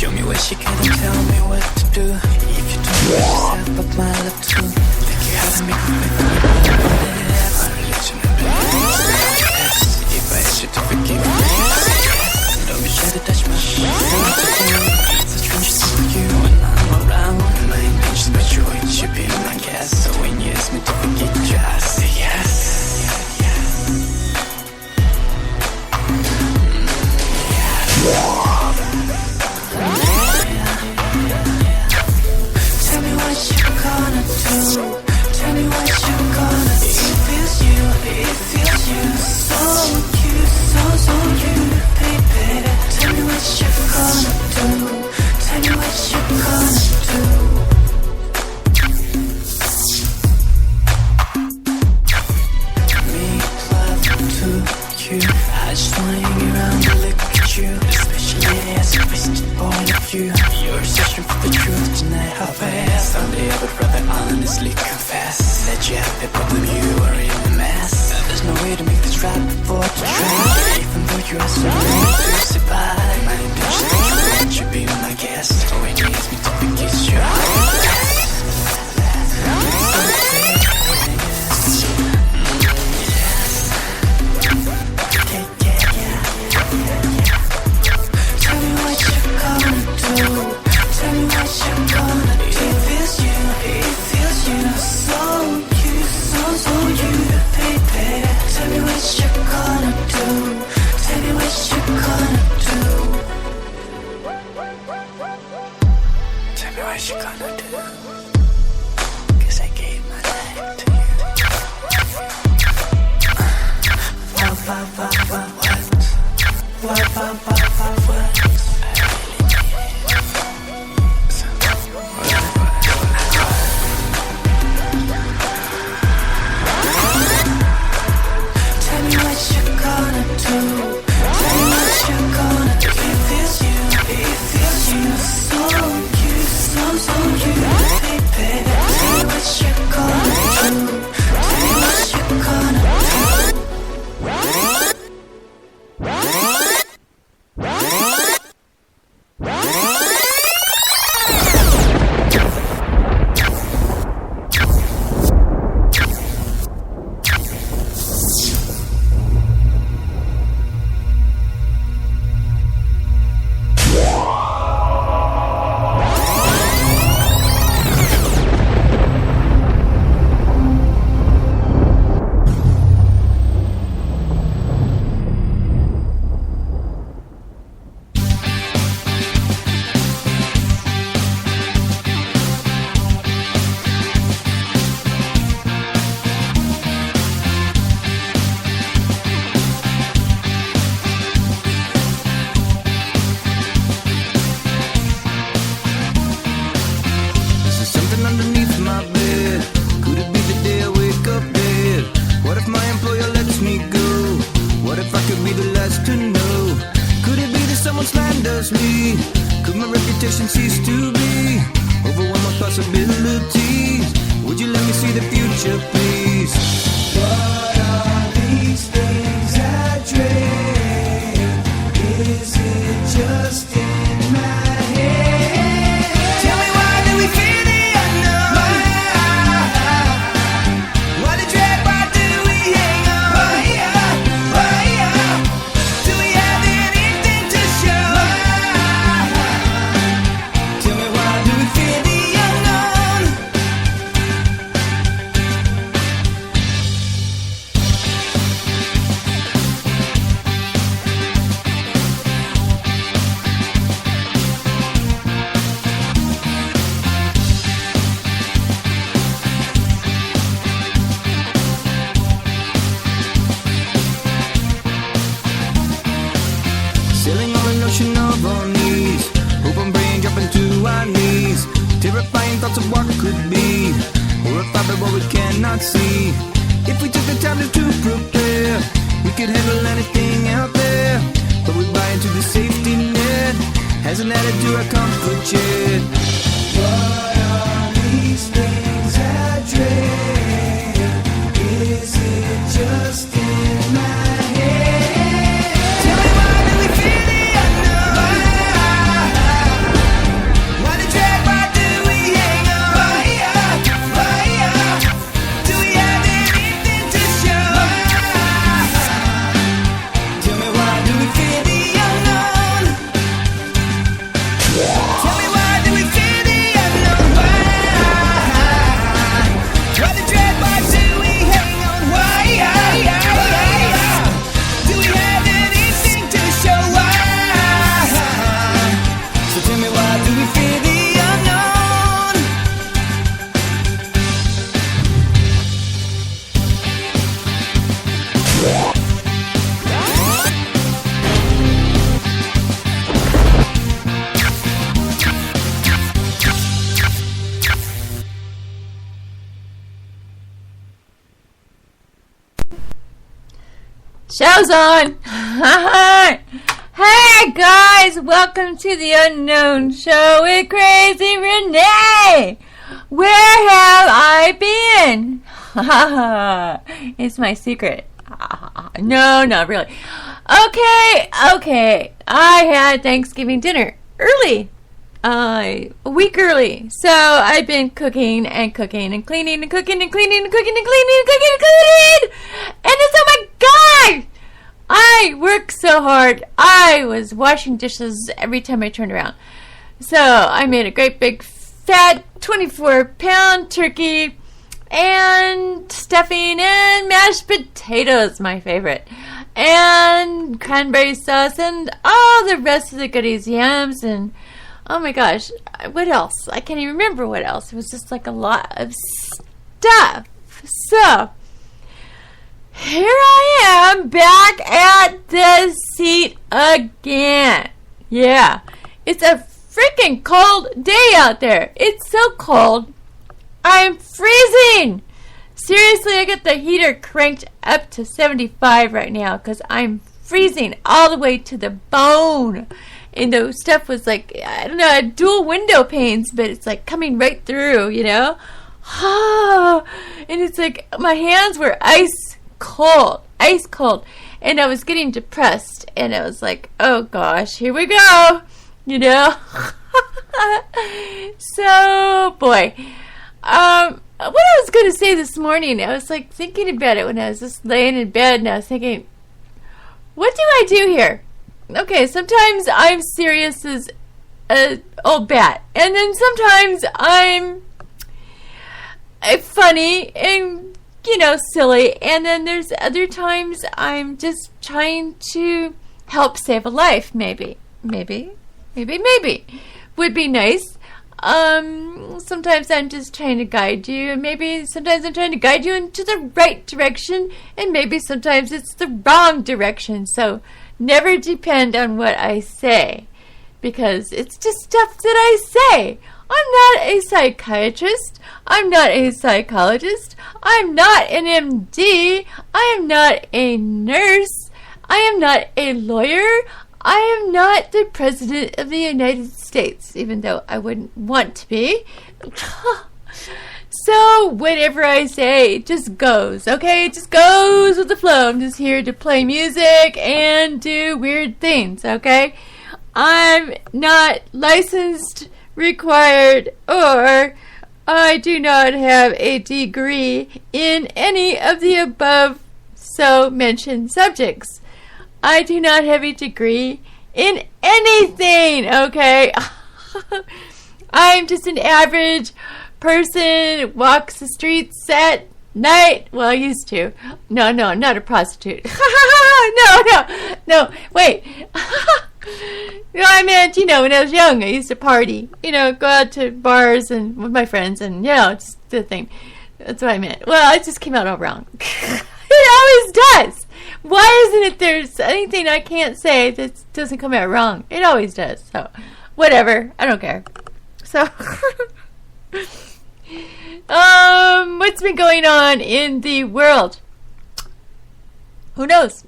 Show me what you can and tell me what to do. If you don't know yourself, but my love too. Think you have to make me feel my religion and beliefs. If I ask you to forgive me, don't be shy to touch my heart. It's a strange thing for you when I'm around. My intentions but you should be my guest. So when you ask me to forget you, I say yes. Tell me what you gonna do. Tell me what you gonna do. It feels you, so you, so you, baby. Tell me what you gonna do. Tell me what you gonna do. Me love to you. I just wanna hang around and look at you, especially as a twisted point of view. You're searching for the truth tonight, how fast. Someday I would rather honestly confess that you have the problem, you are in the mess. There's no way to make this right before the train. Even though you are so ready to survive, my intention is to let you be my guest. When you ask me to forget you, could my reputation cease to be? Overwhelmed with possibilities. Would you let me see the future, please? What are these things I dream? Is it just in my head? Tell me, why do we fear the unknown? Why the dread? Why do we hang on? Do we have anything to show? Tell me, why do we fear the unknown? Sailing on an ocean of unease, open brain dropping to our knees. Terrifying thoughts of what could be, horrified by what we cannot see. If we took the time to prepare, we could handle anything out there. But we buy into the safety net, hasn't added to our comfort yet. What are Show's on. Hey guys, welcome to the UnKnown Show with Kra-Z Wren-A. Where have I been? It's my secret. No, not really. Okay. I had Thanksgiving dinner early. A week early. So I've been cooking and cleaning and cooking and cleaning and cooking and cleaning. And it's, oh my God! I work so hard. I was washing dishes every time I turned around. So I made a great big fat 24-pound turkey and stuffing and mashed potatoes, my favorite. And cranberry sauce and all the rest of the goodies, yams, and oh my gosh, what else? I can't even remember what else. It was just like a lot of stuff. So, here I am back at the seat again. Yeah, it's a freaking cold day out there. It's so cold. I'm freezing. Seriously, I got the heater cranked up to 75 right now because I'm freezing all the way to the bone. And the stuff was like, I don't know, dual window panes, but it's like coming right through, you know? And it's like my hands were ice cold. And I was getting depressed. And I was like, oh gosh, here we go, you know? So, boy. What I was going to say this morning, I was like thinking about it when I was just laying in bed, and I was thinking, what do I do here? Okay, sometimes I'm serious as an old bat, and then sometimes I'm funny and, you know, silly, and then there's other times I'm just trying to help save a life, maybe. Would be nice. Sometimes I'm just trying to guide you, and maybe sometimes I'm trying to guide you into the right direction, and maybe sometimes it's the wrong direction, so never depend on what I say, because it's just stuff that I say. I'm not a psychiatrist. I'm not a psychologist. I'm not an MD. I am not a nurse. I am not a lawyer. I am not the President of the United States, even though I wouldn't want to be. So, whatever I say, it just goes, okay? It just goes with the flow. I'm just here to play music and do weird things, okay? I'm not licensed, required, or I do not have a degree in any of the above so mentioned subjects. I do not have a degree in anything, okay? I'm just an average person, walks the streets at night. Well, I used to. No, not a prostitute. No, wait. No, I meant, you know, when I was young, I used to party. You know, go out to bars and with my friends and, you know, just the thing. That's what I meant. Well, it just came out all wrong. It always does. Why isn't it there's anything I can't say that doesn't come out wrong? It always does. So, whatever. I don't care. So, what's been going on in the world? Who knows?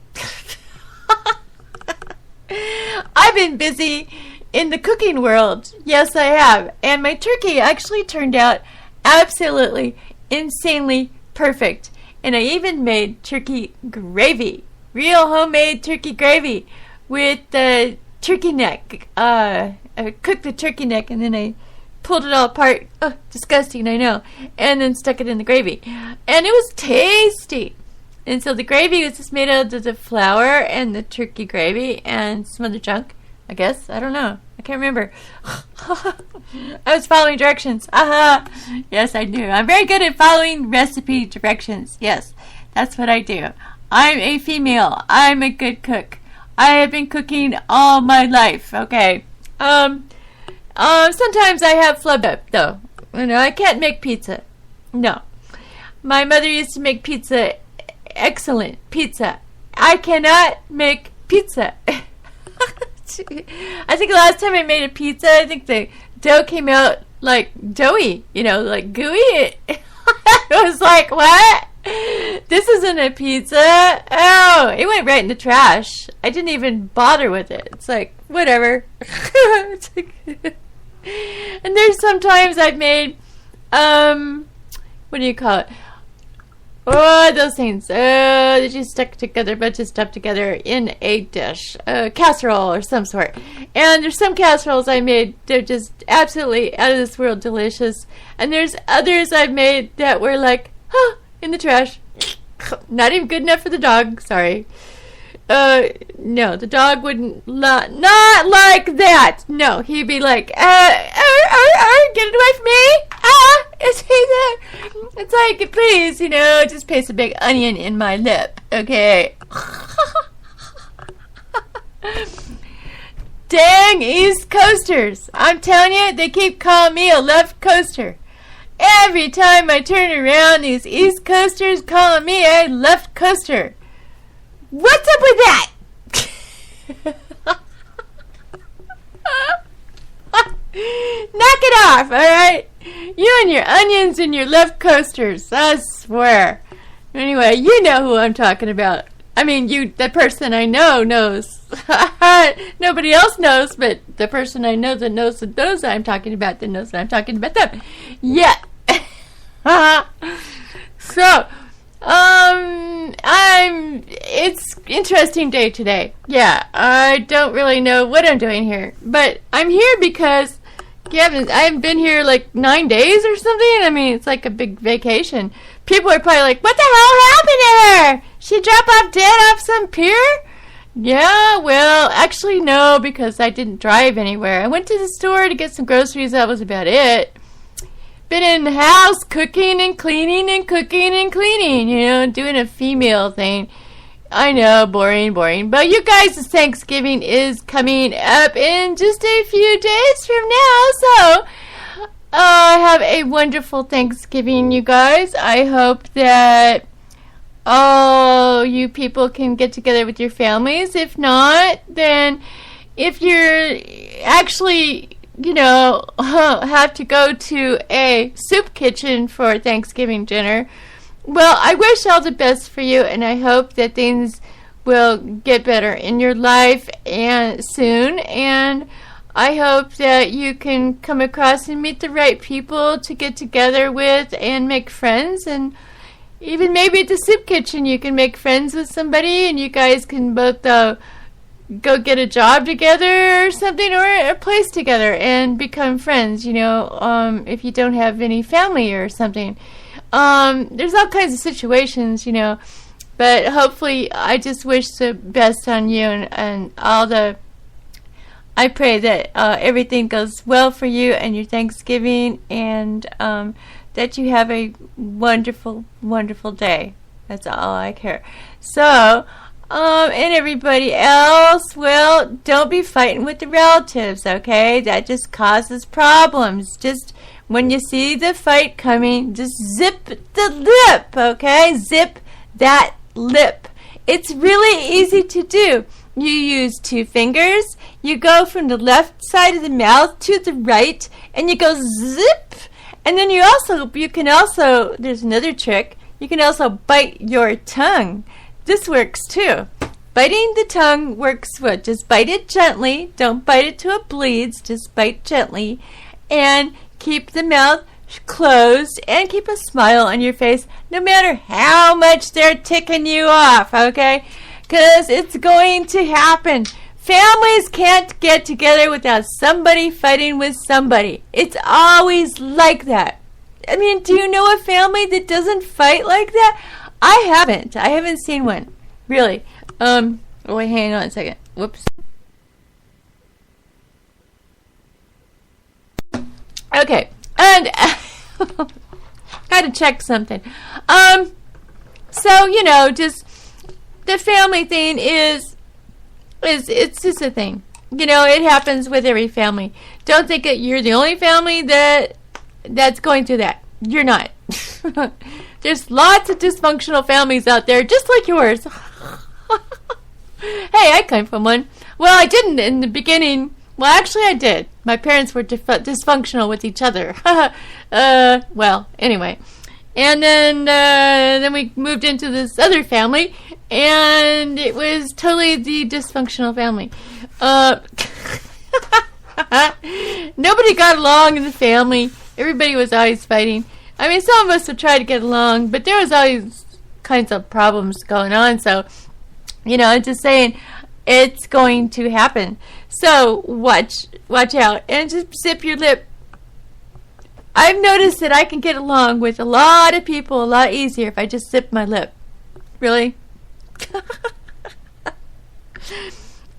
I've been busy in the cooking world. Yes, I have. And my turkey actually turned out absolutely insanely perfect. And I even made turkey gravy. Real homemade turkey gravy with the turkey neck. I cooked the turkey neck and then I pulled it all apart. Oh, disgusting, I know. And then stuck it in the gravy. And it was tasty. And so the gravy was just made out of the flour and the turkey gravy and some other junk, I guess. I don't know. I can't remember. I was following directions. Yes, I do. I'm very good at following recipe directions. Yes, that's what I do. I'm a female. I'm a good cook. I have been cooking all my life. Okay. Sometimes I have flub up, though. You know, I can't make pizza. No. My mother used to make pizza. Excellent pizza. I cannot make pizza. I think the last time I made a pizza, I think the dough came out like doughy, you know, like gooey. It was like, what? This isn't a pizza. Oh, it went right in the trash. I didn't even bother with it. It's like, whatever. It's like and there's sometimes I've made, what do you call it? Oh, those things. That you stuck together, a bunch of stuff together in a dish, casserole or some sort. And there's some casseroles I made, they're just absolutely out of this world delicious. And there's others I've made that were like, in the trash. Not even good enough for the dog. Sorry. No, the dog wouldn't, not like that. No, he'd be like, get it away from me. Is he there? It's like, please, just paste a big onion in my lip. Okay. Dang East Coasters. I'm telling you, they keep calling me a left coaster. Every time I turn around, these East Coasters calling me a left coaster. What's up with that? Knock it off, alright? You and your onions and your left coasters, I swear. Anyway, you know who I'm talking about. I mean, the person I know knows. Nobody else knows, but the person I know that knows that I'm talking about, that knows that I'm talking about them. Yeah. So, it's interesting day today. Yeah, I don't really know what I'm doing here, but I'm here because I haven't been here like 9 days or something. I mean, it's like a big vacation. People are probably like, what the hell happened to her? She dropped off dead off some pier? Yeah, well, actually no, because I didn't drive anywhere. I went to the store to get some groceries. That was about it. Been in the house cooking and cleaning and cooking and cleaning, doing a female thing. I know, boring. But you guys, Thanksgiving is coming up in just a few days from now, so have a wonderful Thanksgiving, you guys. I hope that all you people can get together with your families. If not, then if you're actually have to go to a soup kitchen for Thanksgiving dinner, well, I wish all the best for you, and I hope that things will get better in your life and soon, and I hope that you can come across and meet the right people to get together with and make friends, and even maybe at the soup kitchen you can make friends with somebody and you guys can both go get a job together or something, or a place together and become friends, if you don't have any family or something. There's all kinds of situations, but hopefully I just wish the best on you and I pray that everything goes well for you and your Thanksgiving, and that you have a wonderful, wonderful day. That's all I care. So, and everybody else, well, don't be fighting with the relatives, okay? That just causes problems. Just when you see the fight coming, just zip the lip, okay? Zip that lip. It's really easy to do. You use 2 fingers. You go from the left side of the mouth to the right, and you go zip. And then you can also, there's another trick. You can also bite your tongue. This works too. Biting the tongue works well. Just bite it gently. Don't bite it till it bleeds. Just bite gently. And keep the mouth closed and keep a smile on your face no matter how much they're ticking you off, okay? Because it's going to happen. Families can't get together without somebody fighting with somebody. It's always like that. I mean, do you know a family that doesn't fight like that? I haven't seen one. Really. Wait, hang on a second. Whoops. Okay. And gotta check something. So, just the family thing is it's just a thing. It happens with every family. Don't think that you're the only family that's going through that. You're not. There's lots of dysfunctional families out there, just like yours. Hey, I came from one. Well, I didn't in the beginning. Well, actually, I did. My parents were dysfunctional with each other. Well, anyway. And then we moved into this other family, and it was totally the dysfunctional family. Nobody got along in the family. Everybody was always fighting. I mean, some of us would try to get along, but there was always kinds of problems going on. So, I'm just saying, it's going to happen. So watch out and just zip your lip. I've noticed that I can get along with a lot of people a lot easier if I just zip my lip. Really?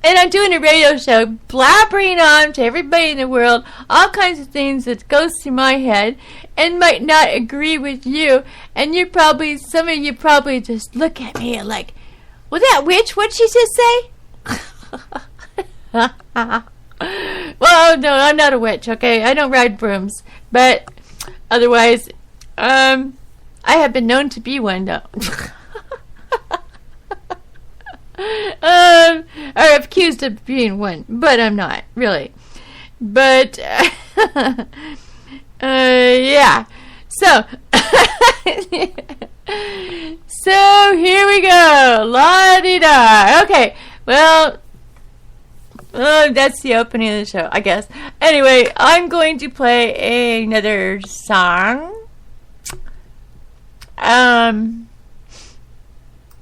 And I'm doing a radio show, blabbering on to everybody in the world all kinds of things that goes through my head and might not agree with you. And some of you probably just look at me and like, well, that witch, what'd she just say? Well, no, I'm not a witch, okay? I don't ride brooms. But otherwise, I have been known to be one, though. Or accused of being one, but I'm not, really. But, yeah. So, here we go. La-di-da. Okay, well, that's the opening of the show, I guess. Anyway, I'm going to play another song.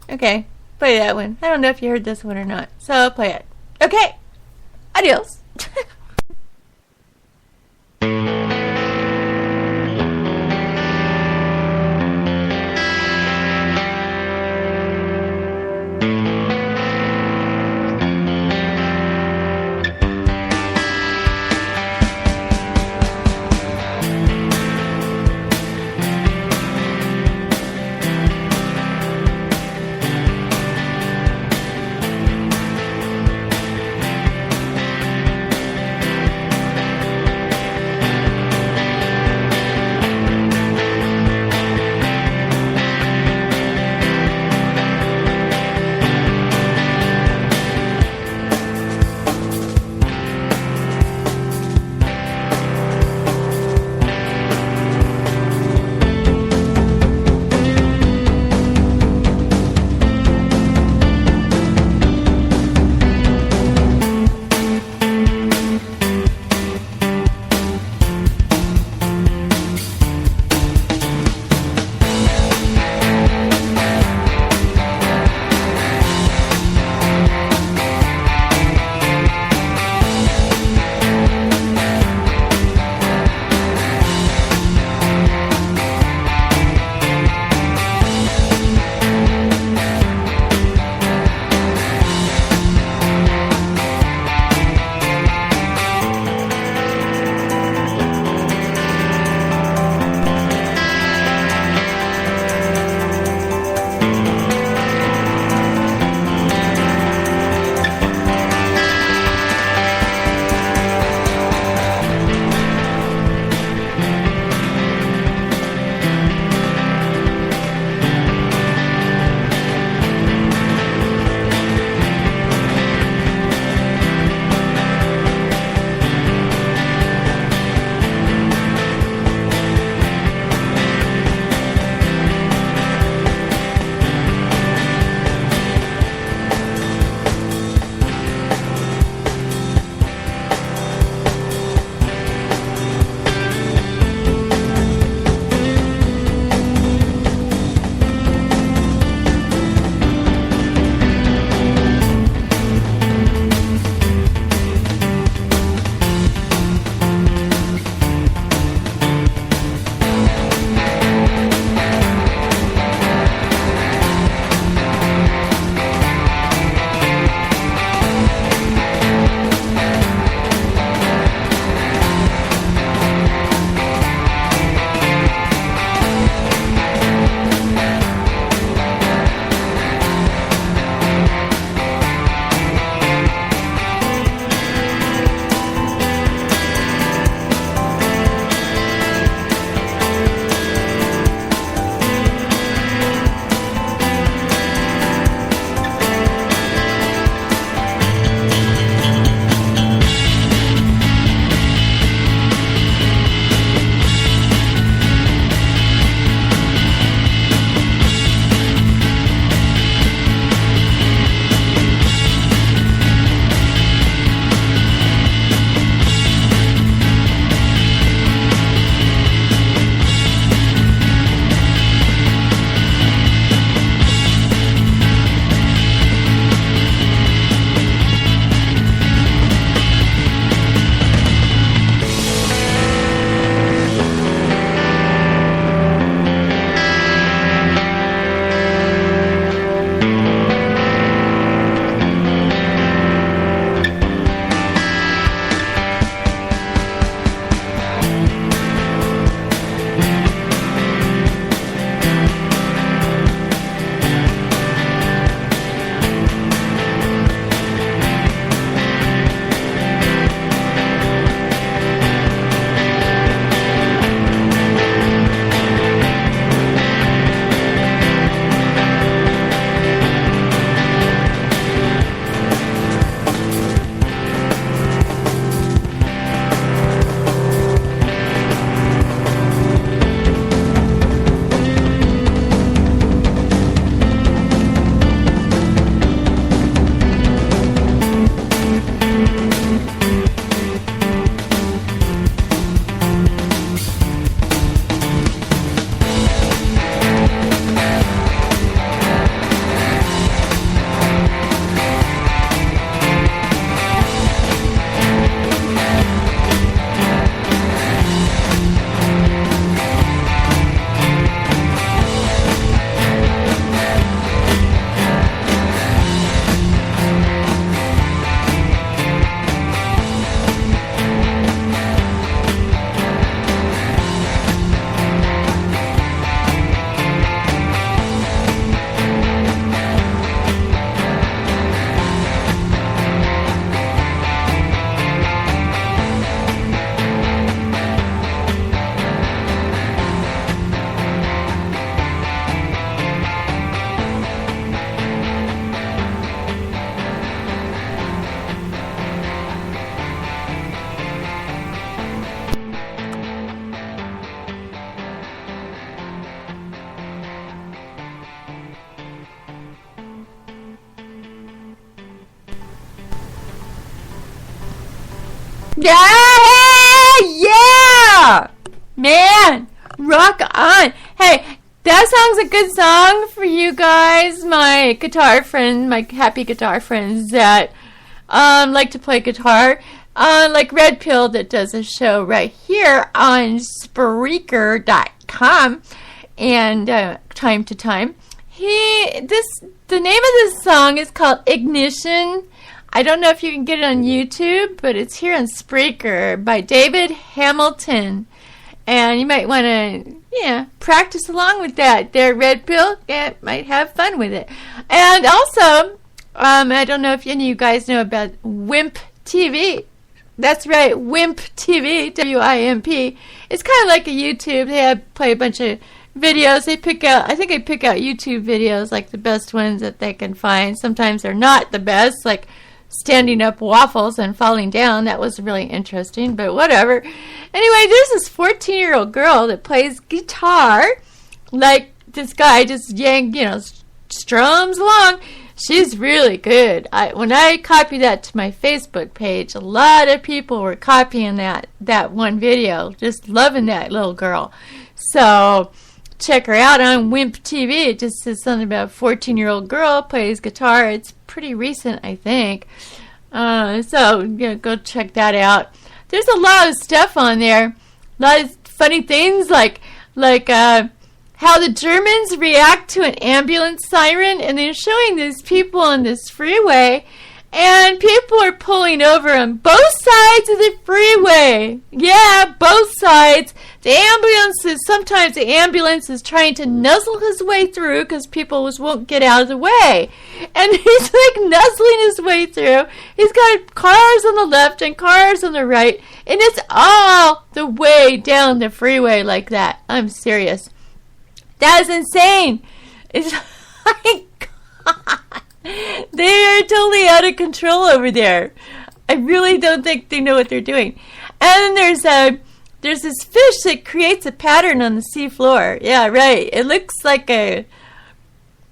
Okay. Play that one. I don't know if you heard this one or not, so I'll play it. Okay. Adios. Yeah! Man, rock on. Hey, that song's a good song for you guys, my guitar friends, my happy guitar friends that like to play guitar. Like Red Pill that does a show right here on Spreaker.com and time to time. The name of this song is called Ignition. I don't know if you can get it on YouTube, but it's here on Spreaker by David Hamilton. And you might want to, practice along with that. There, Red Pill, might have fun with it. And also, I don't know if any of you guys know about Wimp TV. That's right, Wimp TV, W-I-M-P. It's kind of like a YouTube. They play a bunch of videos. I think they pick out YouTube videos, like the best ones that they can find. Sometimes they're not the best, like standing up waffles and falling down. That was really interesting, but whatever. Anyway, there's this 14-year-old girl that plays guitar, like this guy just strums along. She's really good. When I copied that to my Facebook page, a lot of people were copying that one video, just loving that little girl. So check her out on Wimp TV. It just says something about a 14-year-old girl plays guitar. It's pretty recent, I think. So go check that out. There's a lot of stuff on there. A lot of funny things like how the Germans react to an ambulance siren, and they're showing these people on this freeway, and people are pulling over on both sides of the freeway. Yeah, both sides. Sometimes the ambulance is trying to nuzzle his way through because people won't get out of the way. And he's like nuzzling his way through. He's got cars on the left and cars on the right, and it's all the way down the freeway like that. I'm serious. That is insane. It's like, God, they are totally out of control over there. I really don't think they know what they're doing. And then there's this fish that creates a pattern on the seafloor. Yeah, right. It looks like I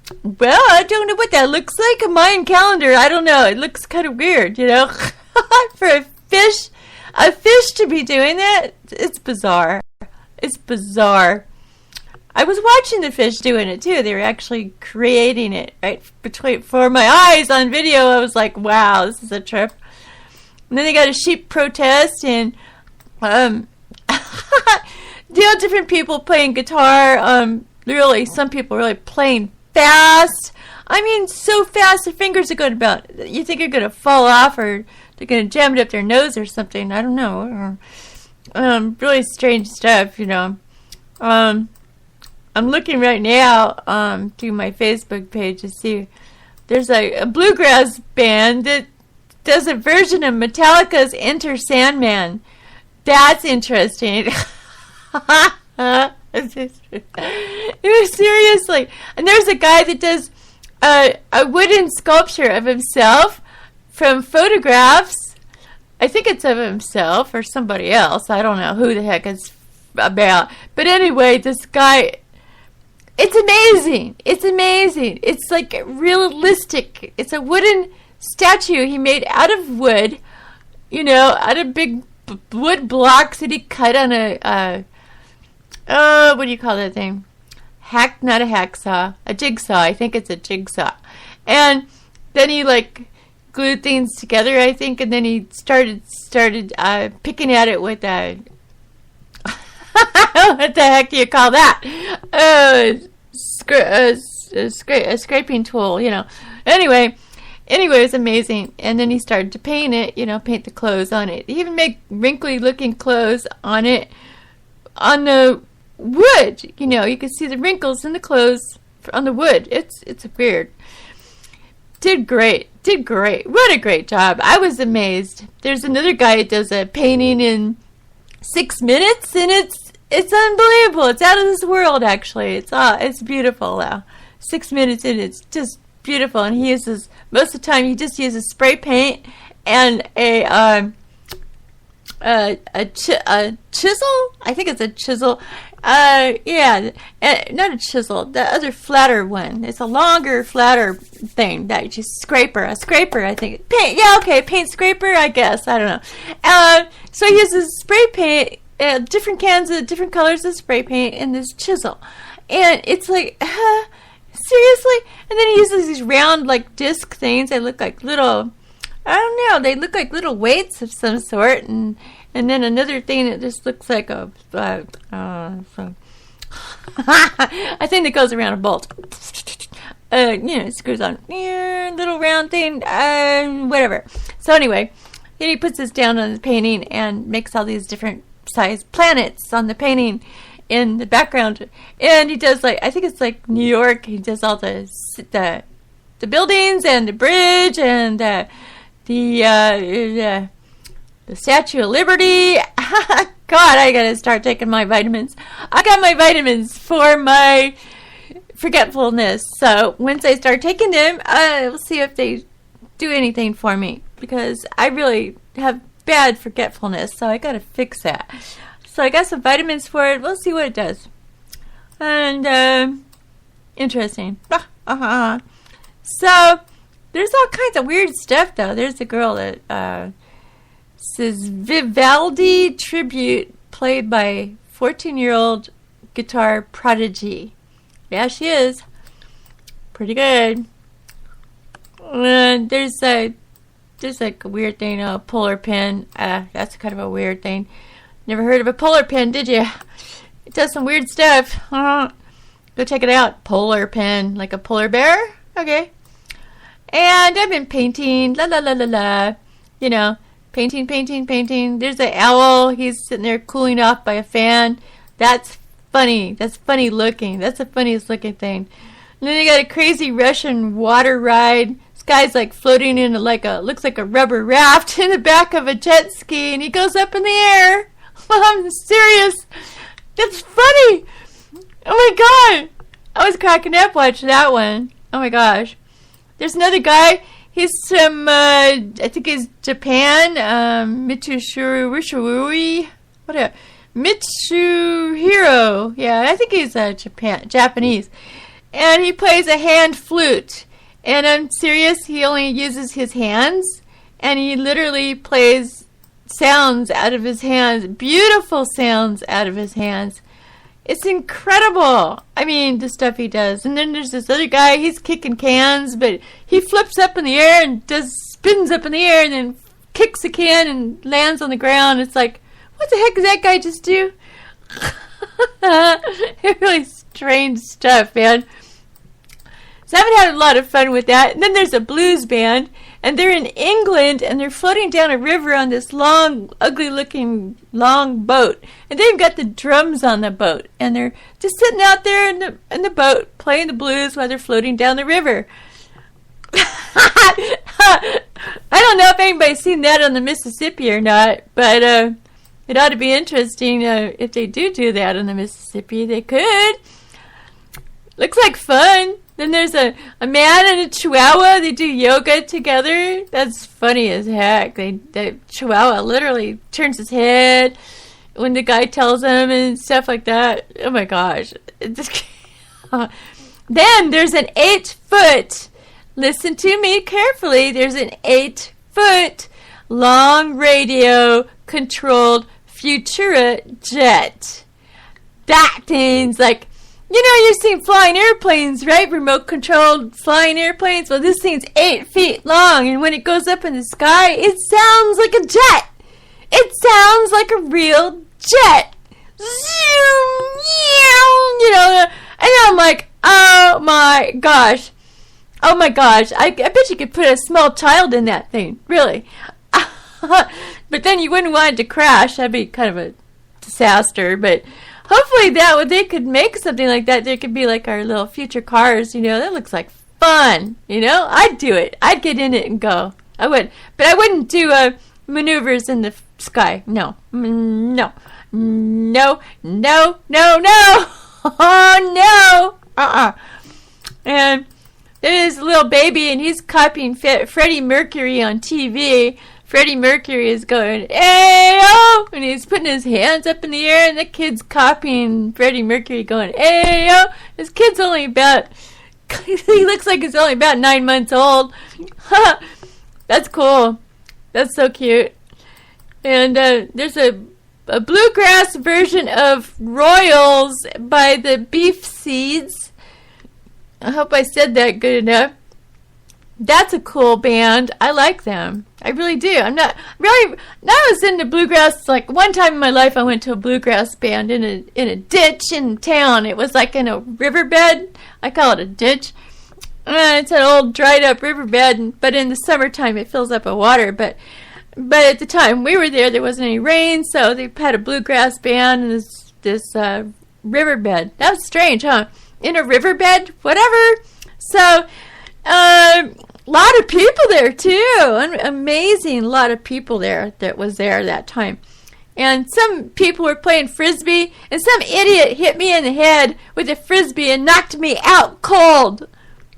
don't know what that looks like. A Mayan calendar. I don't know. It looks kind of weird, for a fish to be doing that. It's bizarre. It's bizarre. I was watching the fish doing it too. They were actually creating it right before my eyes on video. I was like, wow, this is a trip. And then they got a sheep protest, and different people playing guitar. Really, some people really playing fast. I mean, so fast their fingers are going about. You think you're going to fall off, or they're going to jam it up their nose or something. I don't know. Really strange stuff, I'm looking right now through my Facebook page to see there's a bluegrass band that does a version of Metallica's Enter Sandman. That's interesting. Seriously. And there's a guy that does a wooden sculpture of himself from photographs. I think it's of himself or somebody else. I don't know who the heck it's about. But anyway, this guy... It's amazing. It's amazing. It's like realistic. It's a wooden statue he made out of wood, out of big wood blocks that he cut on what do you call that thing? Not a hacksaw, a jigsaw. I think it's a jigsaw. And then he glued things together, I think, and then he started picking at it with a what the heck do you call that? A scraping tool, Anyway, it was amazing. And then he started to paint it, paint the clothes on it. He even made wrinkly-looking clothes on it, on the wood. You could see the wrinkles in the clothes on the wood. It's weird. Did great. What a great job. I was amazed. There's another guy that does a painting in 6 minutes, and it's unbelievable. It's out of this world, actually. It's beautiful. 6 minutes in, it's just beautiful. And he uses, most of the time, he just uses spray paint and a chisel. I think it's a chisel. Yeah, not a chisel. The other flatter one. It's a longer, flatter thing that you scraper. A scraper, I think. Paint. Yeah, okay, paint scraper. I guess. I don't know. So he uses spray paint, different cans of different colors of spray paint, and this chisel, and it's like, seriously. And then he uses these round, like disc things. They look like little. I don't know. They look like little weights of some sort, and then another thing that just looks like a I think that goes around a bolt. It screws on little round thing, whatever. So anyway, then he puts this down on the painting and makes all these different sized planets on the painting in the background, and he does I think it's like New York. He does all the buildings and the bridge and the Statue of Liberty. God, I gotta start taking my vitamins. I got my vitamins for my forgetfulness. So once I start taking them, we'll see if they do anything for me, because I really have bad forgetfulness. So I gotta fix that. So I got some vitamins for it. We'll see what it does. And interesting. So there's all kinds of weird stuff, though. There's a girl that says Vivaldi tribute played by 14-year-old guitar prodigy. Yeah, she is. Pretty good. There's like a weird thing, a polar pen. That's kind of a weird thing. Never heard of a polar pen, did you? It does some weird stuff. Go check it out. Polar pen, like a polar bear. Okay. And I've been painting, painting. There's an owl. He's sitting there cooling off by a fan. That's funny. That's funny looking. That's the funniest looking thing. And then you got a crazy Russian water ride. This guy's like floating in looks like a rubber raft in the back of a jet ski, and he goes up in the air. I'm serious. That's funny. Oh my God. I was cracking up watching that one. Oh my gosh. There's another guy. He's from, I think he's Japan. Mitsuhiro. Yeah, I think he's Japanese. And he plays a hand flute. And I'm serious, he only uses his hands. And he literally plays sounds out of his hands. Beautiful sounds out of his hands. It's incredible. I mean, the stuff he does. And then there's this other guy. He's kicking cans, but he flips up in the air and spins up in the air and then kicks a can and lands on the ground. It's like, what the heck did that guy just do? Really strange stuff, man. So I haven't had a lot of fun with that. And then there's a blues band, and they're in England, and they're floating down a river on this long, ugly-looking, long boat. And they've got the drums on the boat, and they're just sitting out there in the boat playing the blues while they're floating down the river. I don't know if anybody's seen that on the Mississippi or not, but it ought to be interesting if they do that on the Mississippi. They could. Looks like fun. Then there's a man and a chihuahua. They do yoga together. That's funny as heck. The chihuahua literally turns his head when the guy tells him and stuff like that. Oh my gosh. Then there's an 8-foot. Listen to me carefully. There's an 8-foot long radio controlled Futura jet. That thing's like, you've seen flying airplanes, right? Remote-controlled flying airplanes. Well, this thing's 8 feet long, and when it goes up in the sky, it sounds like a jet. It sounds like a real jet. And I'm like, oh my gosh. I bet you could put a small child in that thing, really. But then you wouldn't want it to crash. That'd be kind of a disaster, but hopefully they could make something like that. There could be like our little future cars, that looks like fun, I'd do it. I'd get in it and go. I would. But I wouldn't do maneuvers in the sky. No. Oh, no. And there's a little baby, and he's copying Freddie Mercury on TV Freddie Mercury is going, "Ayo!" and he's putting his hands up in the air, and the kid's copying Freddie Mercury going, "Ayo!" This kid's only about, he looks like he's only about 9 months old. That's cool. That's so cute. And there's a bluegrass version of Royals by the Beef Seeds. I hope I said that good enough. That's a cool band. I like them. I really do. I'm not really. Now I was into bluegrass. Like one time in my life, I went to a bluegrass band in a ditch in town. It was like in a riverbed. I call it a ditch. It's an old dried up riverbed, but in the summertime it fills up with water. But at the time we were there wasn't any rain, so they had a bluegrass band in this riverbed. That was strange, huh? In a riverbed, whatever. So. Lot of people there too. Amazing lot of people there that was there that time. And some people were playing frisbee, and some idiot hit me in the head with a frisbee and knocked me out cold.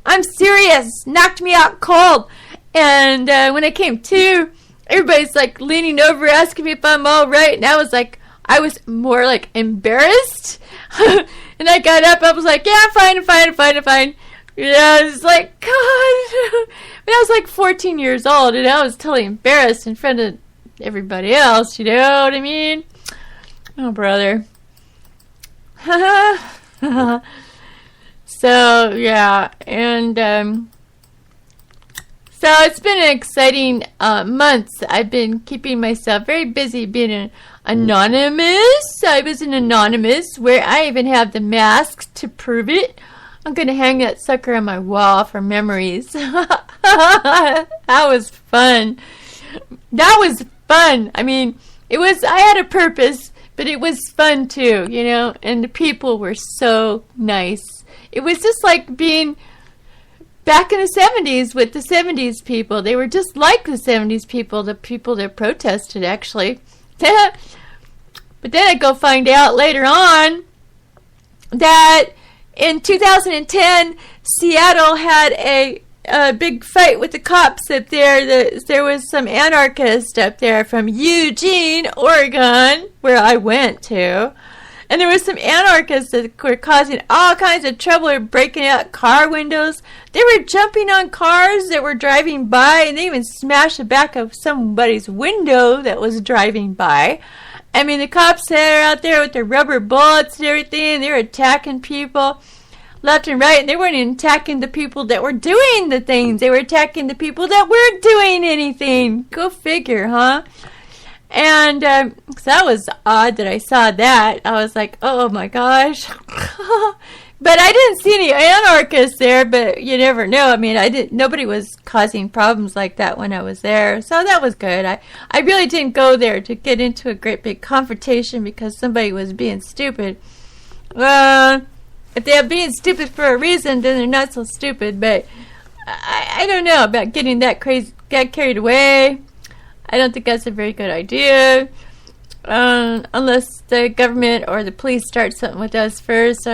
I'm serious, knocked me out cold. And when I came to, everybody's like leaning over asking me if I'm all right, and I was more like embarrassed. And I got up, I was like, yeah, I'm fine. Yeah, I was like, God. But I was like 14 years old, and I was totally embarrassed in front of everybody else, you know what I mean? Oh, brother. So, yeah, and so it's been an exciting months. I've been keeping myself very busy being an anonymous. I was an anonymous, where I even have the masks to prove it. I'm going to hang that sucker on my wall for memories. That was fun. I mean, I had a purpose, but it was fun too, you know, and the people were so nice. It was just like being back in the 70s with the 70s people. They were just like the 70s people, the people that protested, actually. But then I go find out later on that in 2010, Seattle had a big fight with the cops up there. There was some anarchists up there from Eugene, Oregon, where I went to. And there was some anarchists that were causing all kinds of trouble. They were breaking out car windows. They were jumping on cars that were driving by, and they even smashed the back of somebody's window that was driving by. I mean, the cops were out there with their rubber bullets and everything. They were attacking people left and right, and they weren't even attacking the people that were doing the things. They were attacking the people that weren't doing anything. Go figure, huh? And so that was odd that I saw that. I was like, oh my gosh. But I didn't see any anarchists there, but you never know. I mean, nobody was causing problems like that when I was there. So that was good. I really didn't go there to get into a great big confrontation because somebody was being stupid. If they're being stupid for a reason, then they're not so stupid. But I don't know about getting that crazy, get carried away. I don't think that's a very good idea. Unless the government or the police start something with us first.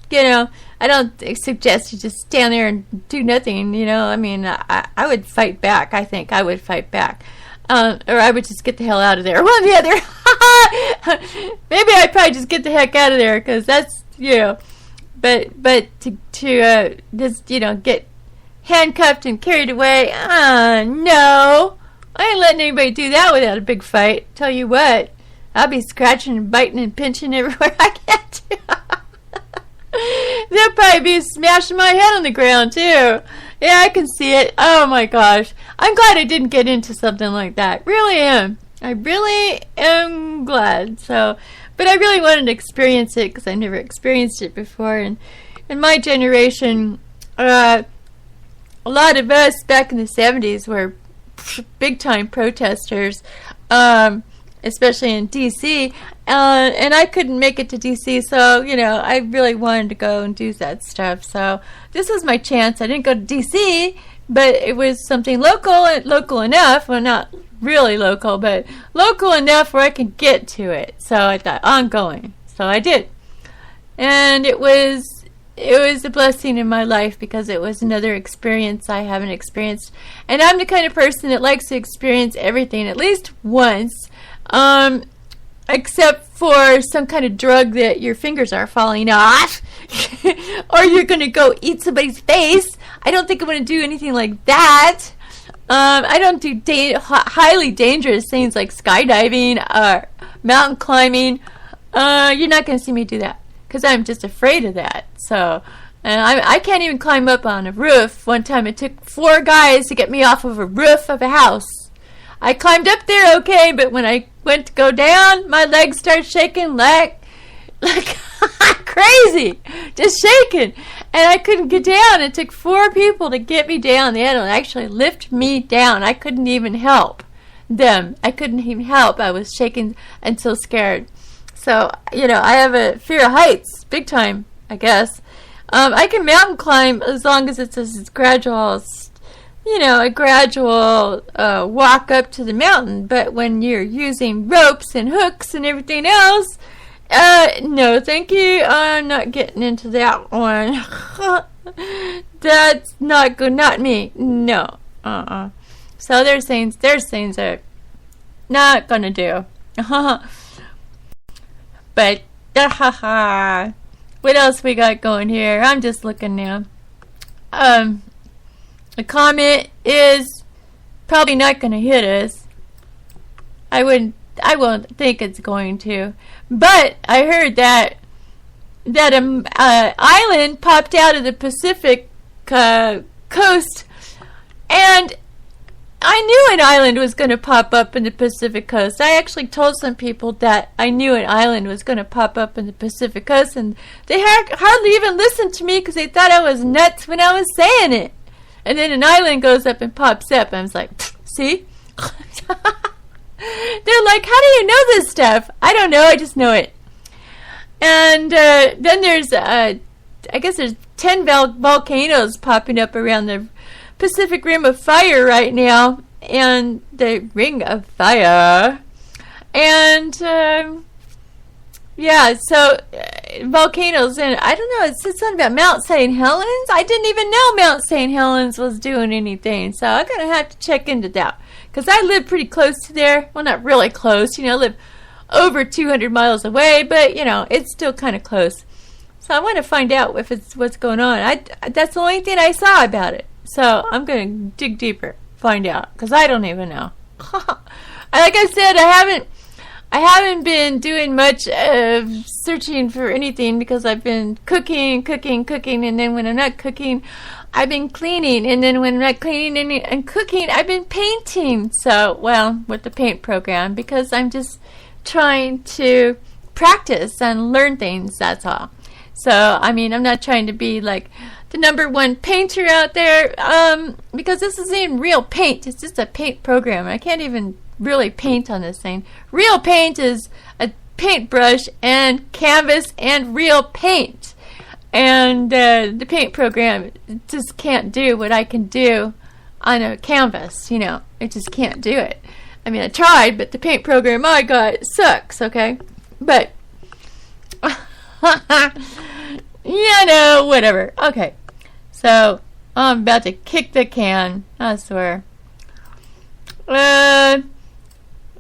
You know, I don't suggest you just stand there and do nothing, you know. I mean, I would fight back. I think I would fight back. Or I would just get the hell out of there. One or the other. Maybe I'd probably just get the heck out of there, because that's, you know. But to just, you know, get handcuffed and carried away, no. I ain't letting anybody do that without a big fight. Tell you what, I'll be scratching and biting and pinching everywhere I get to. They'll probably be smashing my head on the ground, too. Yeah, I can see it. Oh, my gosh. I'm glad I didn't get into something like that. Really am. I really am glad. So, but I really wanted to experience it because I never experienced it before. And in my generation, a lot of us back in the 70s were big-time protesters, especially in D.C., and I couldn't make it to D.C., so, you know, I really wanted to go and do that stuff. So this was my chance. I didn't go to D.C., but it was something local enough, well, not really local, but local enough where I could get to it. So I thought, I'm going. So I did. And it was it was a blessing in my life because it was another experience I haven't experienced. And I'm the kind of person that likes to experience everything at least once, except for some kind of drug that your fingers are falling off or you're going to go eat somebody's face. I don't think I'm going to do anything like that. I don't do highly dangerous things like skydiving or mountain climbing. You're not going to see me do that because I'm just afraid of that. So, and I can't even climb up on a roof. One time it took 4 guys to get me off of a roof of a house. I climbed up there okay, but when I went to go down, my legs started shaking like crazy, just shaking, and I couldn't get down. It took 4 people to get me down. They had to actually lift me down. I couldn't even help them. I couldn't even help. I was shaking and so scared. So, I have a fear of heights, big time, I guess. I can mountain climb as long as it's a gradual walk up to the mountain. But when you're using ropes and hooks and everything else, no, thank you. I'm not getting into that one. That's not good. Not me. No. So there's things that not gonna do. But what else we got going here? I'm just looking now. The comet is probably not going to hit us. I won't think it's going to. But I heard that an island popped out of the Pacific coast, and I knew an island was going to pop up in the Pacific coast. I actually told some people that I knew an island was going to pop up in the Pacific coast, and they hardly even listened to me because they thought I was nuts when I was saying it. And then an island goes up and pops up. And I was like, see? They're like, how do you know this stuff? I don't know. I just know it. And then there's, I guess there's 10 volcanoes popping up around the Pacific Rim of Fire right now. And the Ring of Fire. And, yeah, so volcanoes, and I don't know, it said something about Mount St. Helens. I didn't even know Mount St. Helens was doing anything, so I'm going to have to check into that. Because I live pretty close to there. Well, not really close. I live over 200 miles away, but, it's still kind of close. So I want to find out if it's what's going on. That's the only thing I saw about it. So I'm going to dig deeper, find out, because I don't even know. Like I said, I haven't been doing much of searching for anything because I've been cooking, and then when I'm not cooking, I've been cleaning, and then when I'm not cleaning and cooking, I've been painting. So, with the paint program, because I'm just trying to practice and learn things, that's all. So, I'm not trying to be like the #1 painter out there, because this isn't real paint. It's just a paint program. I can't even really paint on this thing. Real paint is a paintbrush and canvas and real paint. And the paint program just can't do what I can do on a canvas. It just can't do it. I tried, but the paint program I got sucks, okay? But, whatever. Okay. So, I'm about to kick the can, I swear.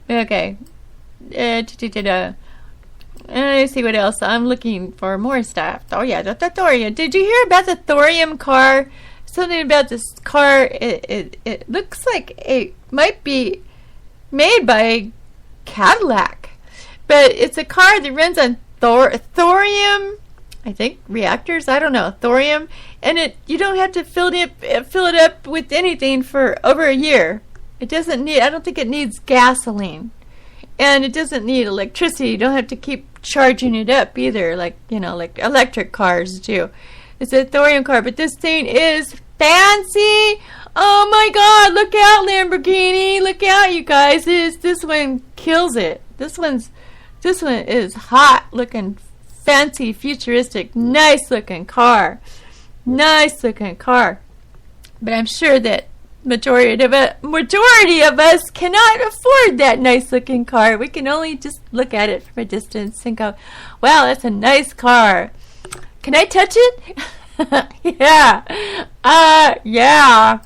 Okay. Let's see what else. I'm looking for more stuff. Oh, yeah, the thorium. Did you hear about the thorium car? Something about this car. It looks like it might be made by Cadillac. But it's a car that runs on thorium, I think, reactors. I don't know. Thorium. And you don't have to fill it up with anything for over a year. It doesn't need, I don't think it needs gasoline. And it doesn't need electricity. You don't have to keep charging it up either, like electric cars do. It's a thorium car, but this thing is fancy. Oh my God, look out, Lamborghini. Look out, you guys. This one kills it. This one is hot looking, fancy, futuristic, nice looking car. Nice looking car. But I'm sure that majority of us cannot afford that nice looking car. We can only just look at it from a distance and go, wow, that's a nice car. Can I touch it? Yeah. Yeah.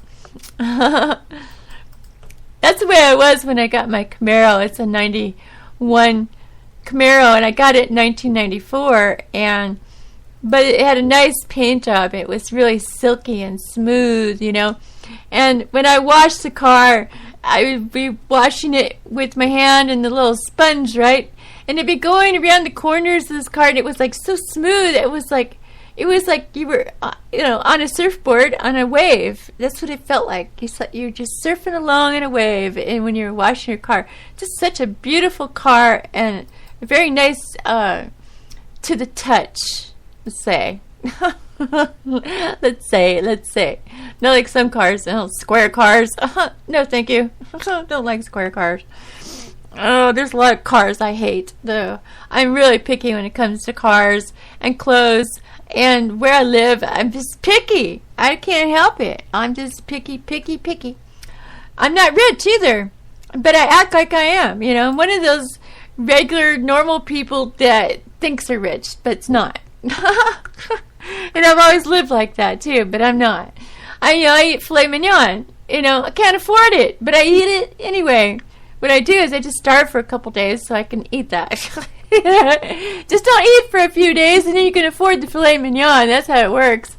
That's the way I was when I got my Camaro. It's a 91 Camaro, and I got it in 1994, but it had a nice paint job. It was really silky and smooth, you know. And when I washed the car, I would be washing it with my hand and the little sponge, right? And it'd be going around the corners of this car, and it was like so smooth. It was like you were, on a surfboard on a wave. That's what it felt like. You're just surfing along in a wave, and when you're washing your car, just such a beautiful car and very nice to the touch. Let's say. let's say. Not like some cars, square cars. No, thank you. Don't like square cars. Oh, there's a lot of cars I hate, though. I'm really picky when it comes to cars and clothes. And where I live, I'm just picky. I can't help it. I'm just picky. I'm not rich either, but I act like I am. You know, I'm one of those regular, normal people that thinks they're rich, but it's not. And I've always lived like that too, but I'm not. I eat filet mignon. I can't afford it, but I eat it anyway. What I do is I just starve for a couple days so I can eat that. Just don't eat for a few days, and then you can afford the filet mignon. That's how it works.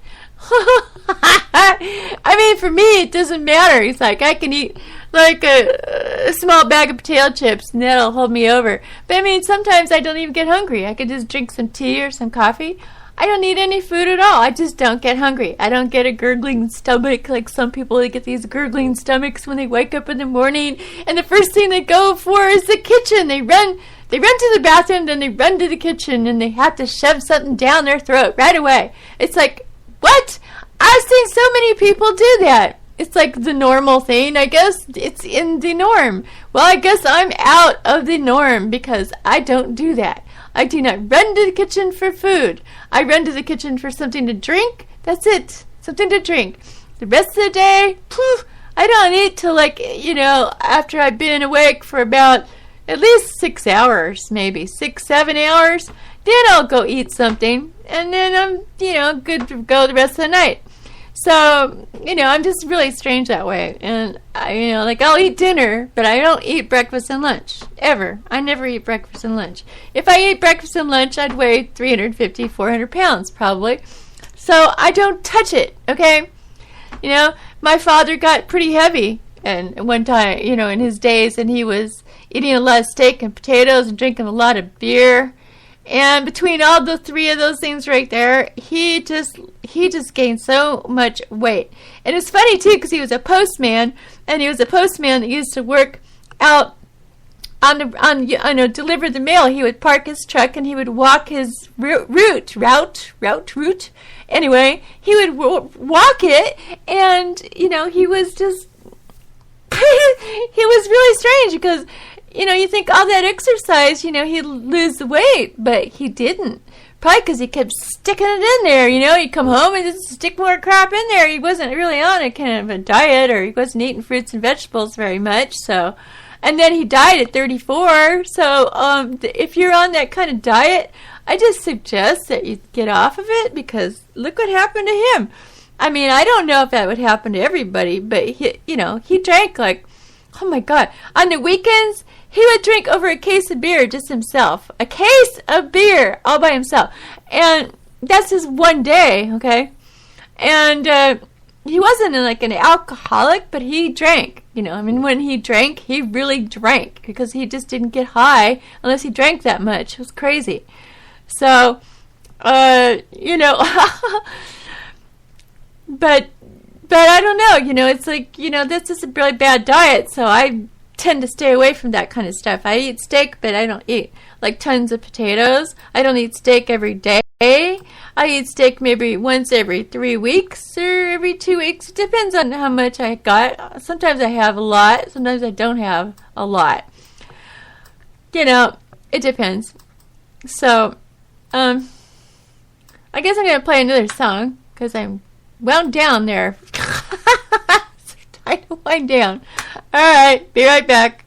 I mean, for me, it doesn't matter. It's like I can eat like a small bag of potato chips, and that'll hold me over. But I mean, sometimes I don't even get hungry. I could just drink some tea or some coffee. I don't need any food at all. I just don't get hungry. I don't get a gurgling stomach like some people. They get these gurgling stomachs when they wake up in the morning, and the first thing they go for is the kitchen. They run to the bathroom, then they run to the kitchen, and they have to shove something down their throat right away. It's like, what? I've seen so many people do that. It's like the normal thing. I guess it's in the norm. Well, I guess I'm out of the norm because I don't do that. I do not run to the kitchen for food. I run to the kitchen for something to drink. That's it. Something to drink. The rest of the day, I don't eat till after I've been awake for about at least 6 hours, maybe 6-7 hours. Then I'll go eat something, and then I'm, good to go the rest of the night. So, I'm just really strange that way. And, I'll eat dinner, but I don't eat breakfast and lunch. Ever. I never eat breakfast and lunch. If I ate breakfast and lunch, I'd weigh 350, 400 pounds, probably. So, I don't touch it, okay? My father got pretty heavy and one time, in his days, and he was eating a lot of steak and potatoes and drinking a lot of beer. And between all the three of those things right there, he just gained so much weight. And it's funny too, because he was a postman, and he was a postman that used to work out deliver the mail. He would park his truck and he would walk his route. Anyway, he would walk it, and he was just he was really strange because. You think all that exercise, he'd lose the weight, but he didn't. Probably because he kept sticking it in there, He'd come home and just stick more crap in there. He wasn't really on a kind of a diet, or he wasn't eating fruits and vegetables very much, so. And then he died at 34, so if you're on that kind of diet, I just suggest that you get off of it, because look what happened to him. I mean, I don't know if that would happen to everybody, but he drank like, oh my God, on the weekends, he would drink over a case of beer just himself. A case of beer all by himself. And that's just one day, okay? And he wasn't like an alcoholic, but he drank. When he drank, he really drank. Because he just didn't get high unless he drank that much. It was crazy. So, but I don't know. It's like, that's just a really bad diet. So I tend to stay away from that kind of stuff. I eat steak, but I don't eat like tons of potatoes. I don't eat steak every day. I eat steak maybe once every 3 weeks or every 2 weeks. It depends on how much I got. Sometimes I have a lot. Sometimes I don't have a lot. It depends. So, I guess I'm going to play another song because I'm wound down there. Time to wind down. Alright, be right back.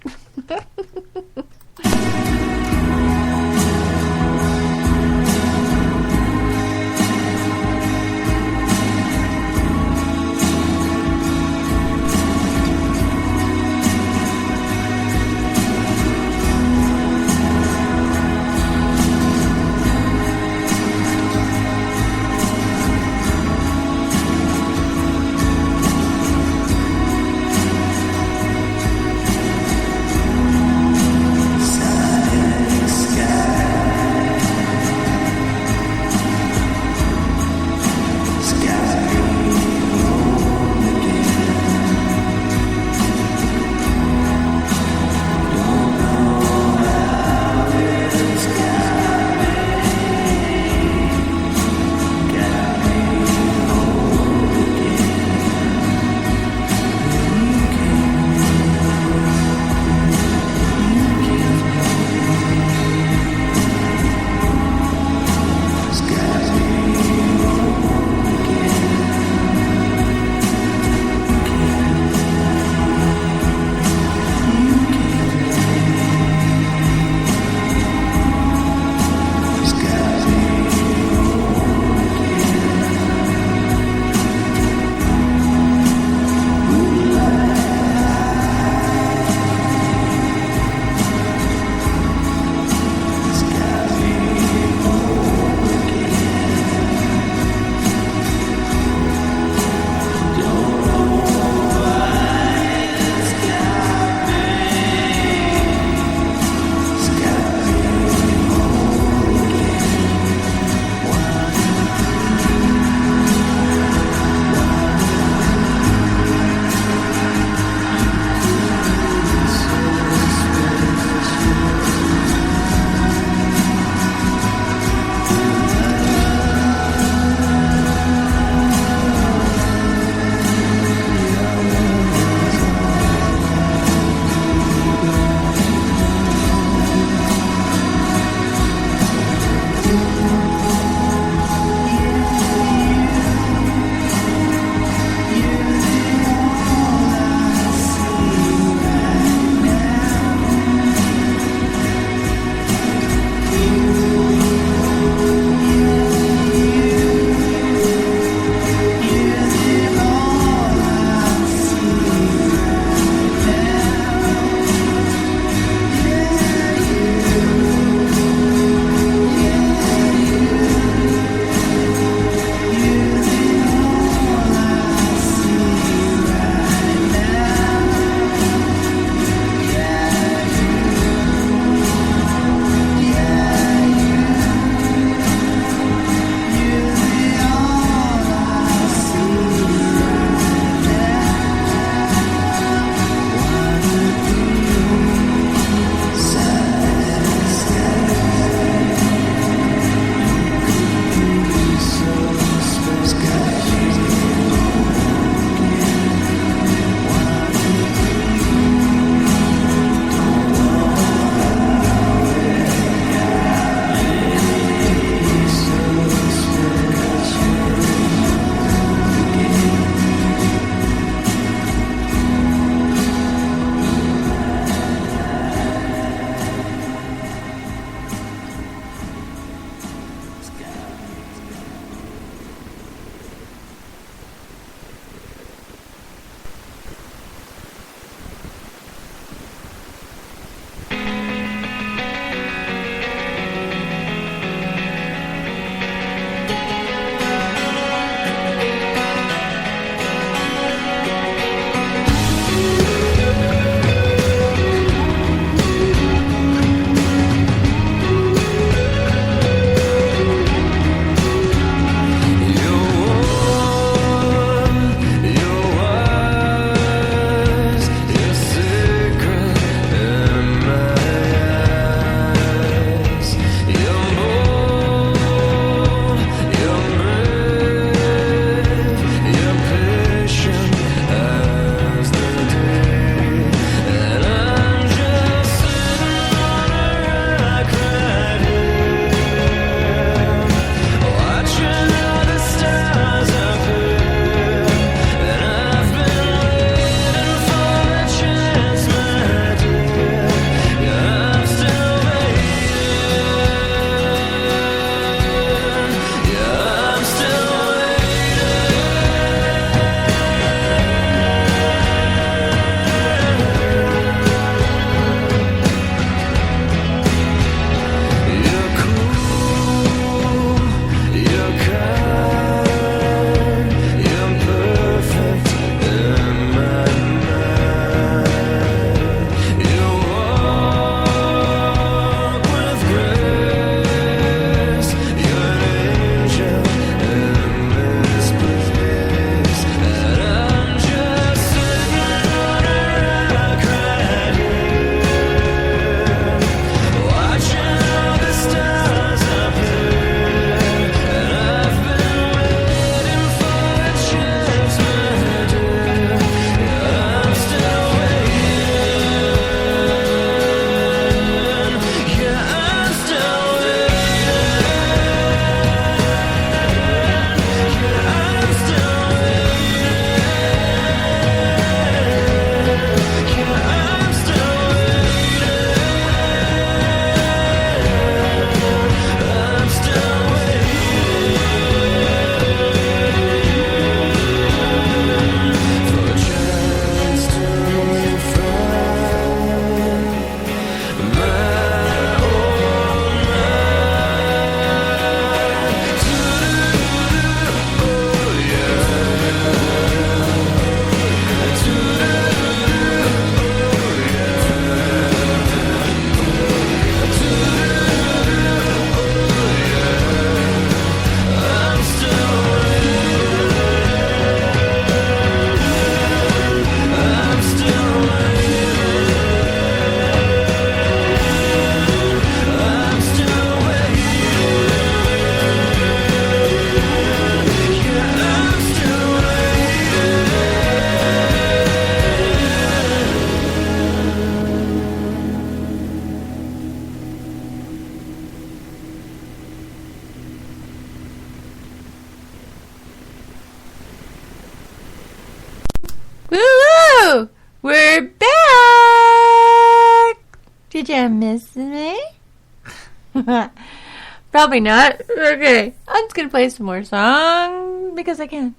miss me? Probably not. Okay, I'm just gonna play some more songs because I can.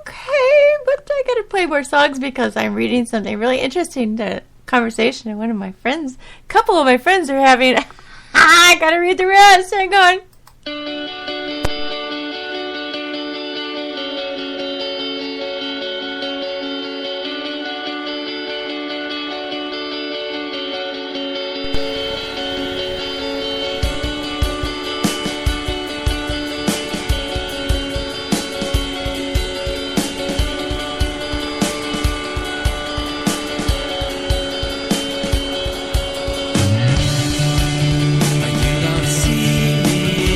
Okay, but I gotta play more songs because I'm reading something really interesting. The conversation and one of my friends, a couple of my friends are having. I gotta read the rest. Hang on. You don't see me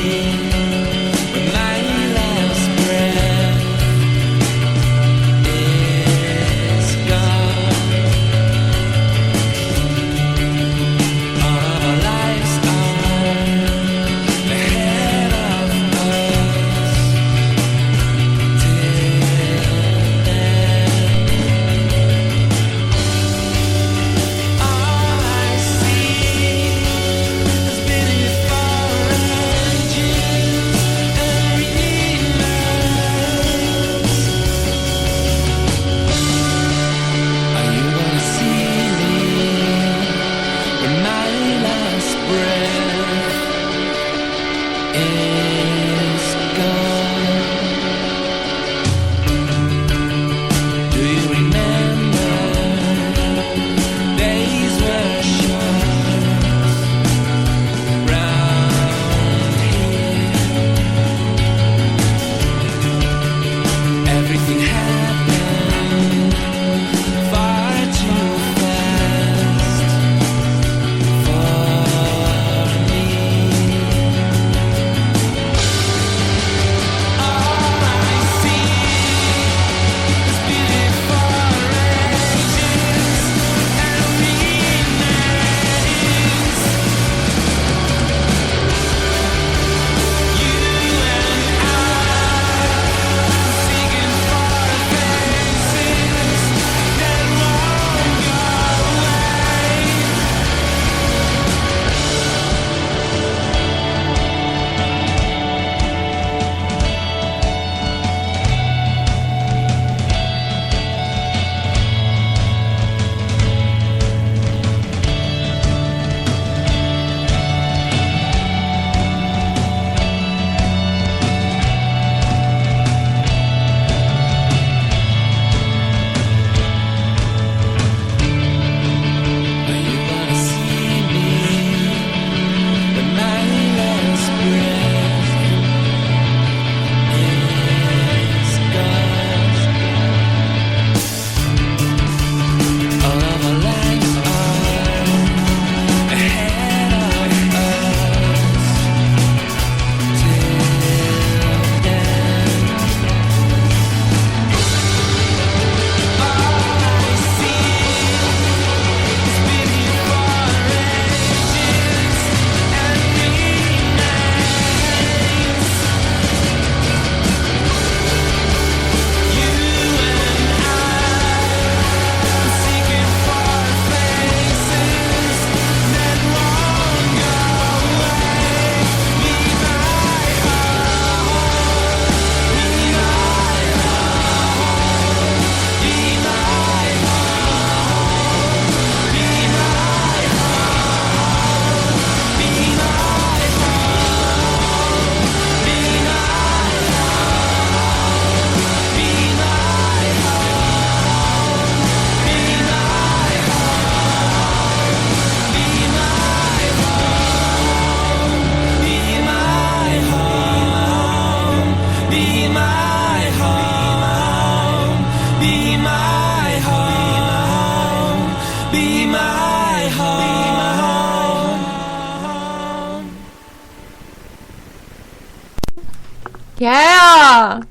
Yeah.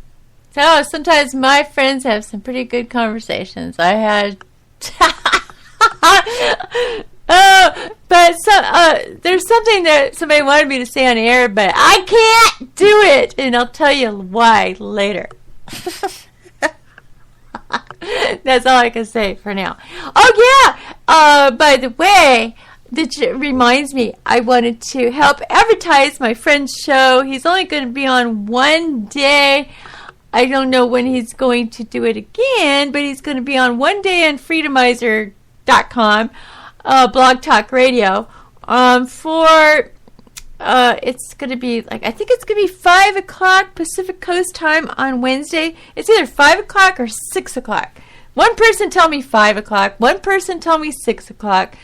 So sometimes my friends have some pretty good conversations. I had... there's something that somebody wanted me to say on air, but I can't do it, and I'll tell you why later. That's all I can say for now. Oh yeah, by the way, that reminds me, I wanted to help advertise my friend's show. He's only going to be on one day. I don't know when he's going to do it again, but he's going to be on one day on freedomizer.com, Blog Talk Radio, it's going to be, I think it's going to be 5 o'clock Pacific Coast time on Wednesday. It's either 5 o'clock or 6 o'clock. One person told me 5 o'clock. One person told me 6 o'clock.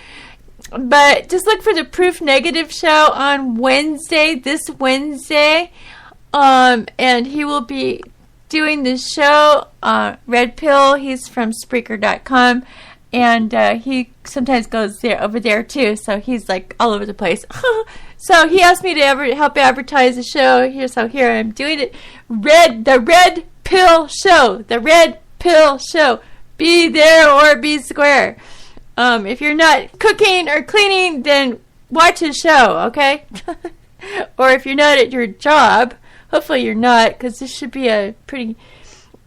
But just look for the Proof Negative show on Wednesday, this Wednesday. And he will be doing the show, Red Pill. He's from Spreaker.com. And he sometimes goes over there too. So he's all over the place. So he asked me to help advertise the show. Here I'm doing it. The Red Pill Show. The Red Pill Show. Be there or be square. If you're not cooking or cleaning, then watch his show, okay? Or if you're not at your job, hopefully you're not, because this should be a pretty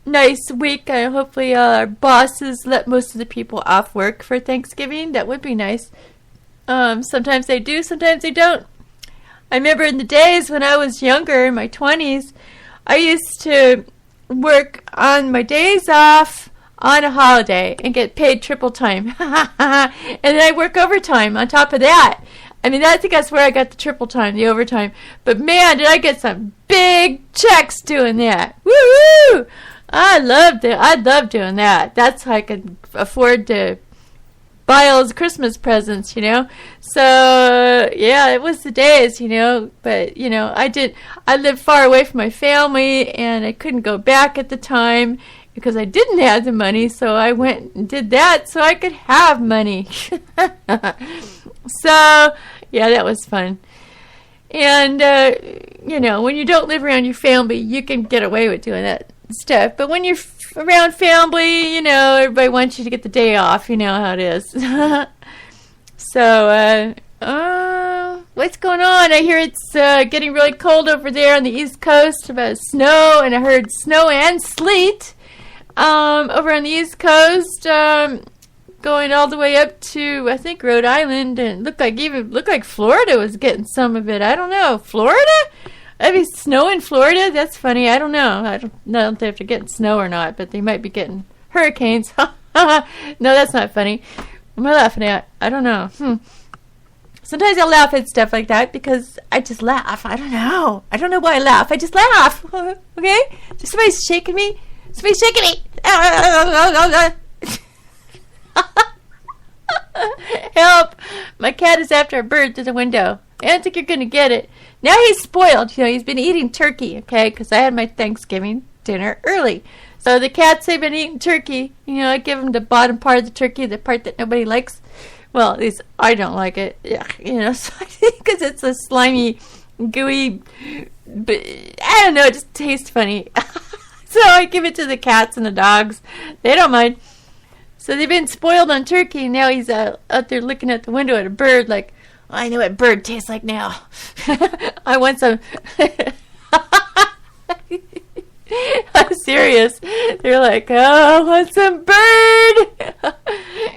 nice week. Hopefully our bosses let most of the people off work for Thanksgiving. That would be nice. Sometimes they do, sometimes they don't. I remember in the days when I was younger, in my 20s, I used to work on my days off on a holiday and get paid triple time. And then I work overtime on top of that. I mean, I think that's where I got the triple time, the overtime. But man, did I get some big checks doing that. Woo-hoo! I love doing that. That's how I could afford to buy all those Christmas presents, So, yeah, it was the days, But, I lived far away from my family, and I couldn't go back at the time because I didn't have the money, so I went and did that so I could have money. So, yeah, that was fun. And, when you don't live around your family, you can get away with doing that stuff. But when you're around family, everybody wants you to get the day off. You know how it is. So, what's going on? I hear it's getting really cold over there on the East Coast, about snow, and I heard snow and sleet over on the East Coast, going all the way up to, I think, Rhode Island, and looked like Florida was getting some of it. I don't know. Florida? That'd be snow in Florida? That's funny. I don't know. I don't know if they're getting snow or not, but they might be getting hurricanes. No, that's not funny. What am I laughing at? I don't know. Sometimes I laugh at stuff like that because I just laugh. I don't know. I don't know why I laugh. I just laugh. Okay? Somebody's shaking me. Somebody's shaking me. Help. My cat is after a bird through the window. I don't think you're going to get it. Now he's spoiled. He's been eating turkey, okay? Because I had my Thanksgiving dinner early. So the cats, they've been eating turkey. I give them the bottom part of the turkey, the part that nobody likes. Well, at least I don't like it. Yeah, because it's a slimy, gooey, but I don't know, it just tastes funny. So I give it to the cats and the dogs. They don't mind. So they've been spoiled on turkey, and now he's out there looking at the window at a bird like, I know what bird tastes like now. I want some. I'm serious. They're like, oh, I want some bird.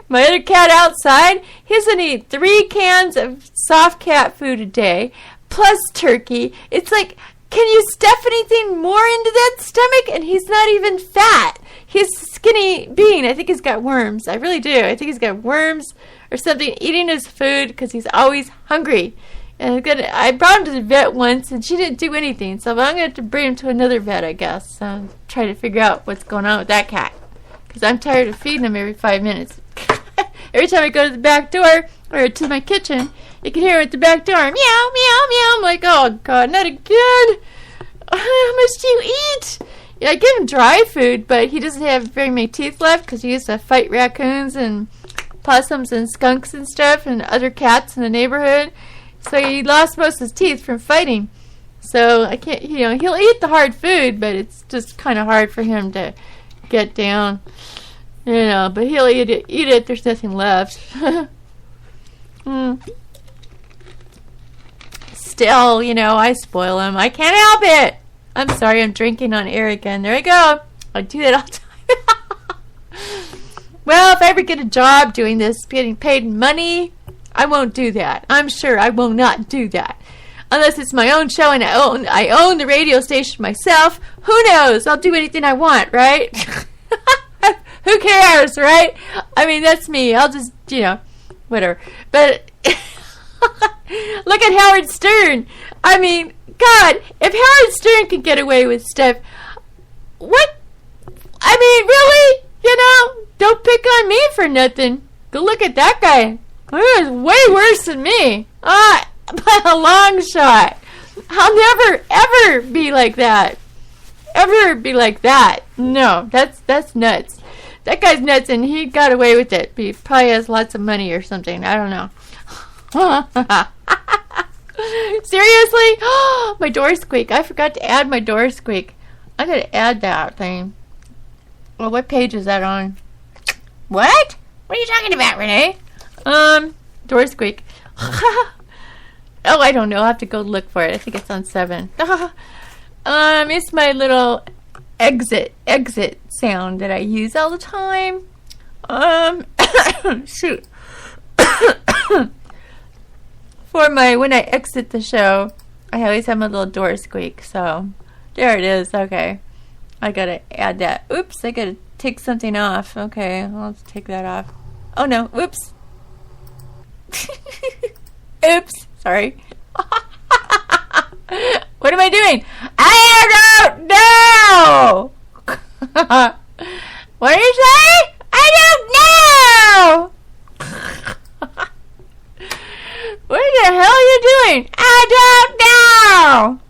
My other cat outside, he's going to eat 3 cans of soft cat food a day, plus turkey. It's like, can you stuff anything more into that stomach? And he's not even fat. He's a skinny being. I think he's got worms. I really do. I think he's got worms or something, eating his food because he's always hungry. And I brought him to the vet once, and she didn't do anything. So I'm going to have to bring him to another vet, I guess. Try to figure out what's going on with that cat. Because I'm tired of feeding him every 5 minutes. Every time I go to the back door, or to my kitchen, you can hear him at the back door. Meow, meow, meow. I'm like, oh, God, not again. How much do you eat? Yeah, I give him dry food, but he doesn't have very many teeth left because he used to fight raccoons and possums and skunks and stuff and other cats in the neighborhood. So he lost most of his teeth from fighting. So I can't, he'll eat the hard food, but it's just kind of hard for him to get down. But he'll eat it. There's nothing left. Still, I spoil him. I can't help it. I'm sorry, I'm drinking on air again. There I go. I do that all the time. Well, if I ever get a job doing this, getting paid money, I won't do that. I'm sure I will not do that. Unless it's my own show and I own the radio station myself. Who knows? I'll do anything I want, right? Who cares, right? I mean, that's me. I'll just, whatever. But look at Howard Stern. I mean, God, if Howard Stern can get away with stuff, what? I mean, really? Don't pick on me for nothing. Go look at that guy. He's way worse than me. By a long shot. I'll never, ever be like that. Ever be like that. No, that's nuts. That guy's nuts, and he got away with it. He probably has lots of money or something. I don't know. Seriously? My door squeak. I forgot to add my door squeak. I gotta add that thing. Well, what page is that on? What? What are you talking about, Renee? Door squeak. Oh, I don't know. I'll have to go look for it. I think it's on 7. It's my little exit sound that I use all the time. Shoot. For when I exit the show, I always have my little door squeak. So, there it is. Okay. I gotta add that. Oops, I gotta take something off. Okay, I'll just take that off. Oh no, oops. Oops, sorry. What am I doing? I don't know! What did you say? I don't know! What the hell are you doing? I don't know!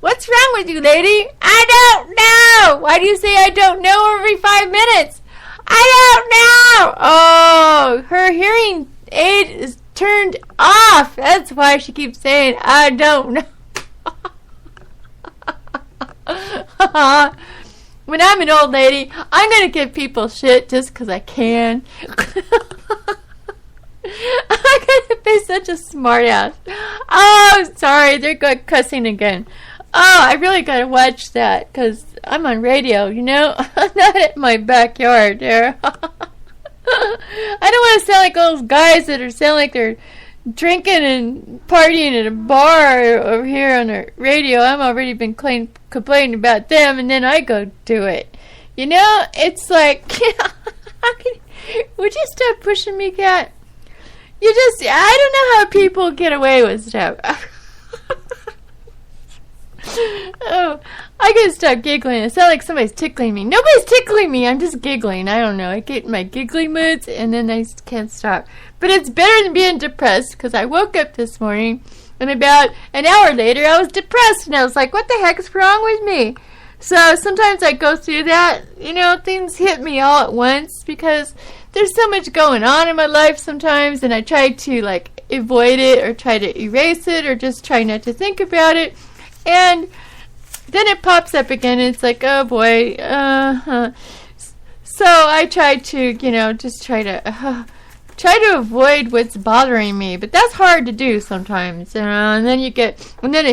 What's wrong with you, lady? I don't know! Why do you say I don't know every 5 minutes? I don't know! Oh, her hearing aid is turned off. That's why she keeps saying, I don't know. When I'm an old lady, I'm going to give people shit just because I can. I'm going to be such a smart ass. Oh, sorry, they're good cussing again. Oh, I really got to watch that because I'm on radio, I'm not at my backyard there. I don't want to sound like those guys that sound like they're drinking and partying at a bar over here on the radio. I've already been complaining about them, and then I go do it. It's like, would you stop pushing me, Kat? I don't know how people get away with stuff. Oh, I gotta stop giggling. It sounds like somebody's tickling me. Nobody's tickling me. I'm just giggling. I don't know. I get in my giggling moods, and then I can't stop. But it's better than being depressed, because I woke up this morning, and about an hour later, I was depressed, and I was like, what the heck is wrong with me? So sometimes I go through that. Things hit me all at once, because there's so much going on in my life sometimes, and I try to, avoid it, or try to erase it, or just try not to think about it. And then it pops up again, and it's like, oh boy. So I try to, just try to avoid what's bothering me. But that's hard to do sometimes, and then it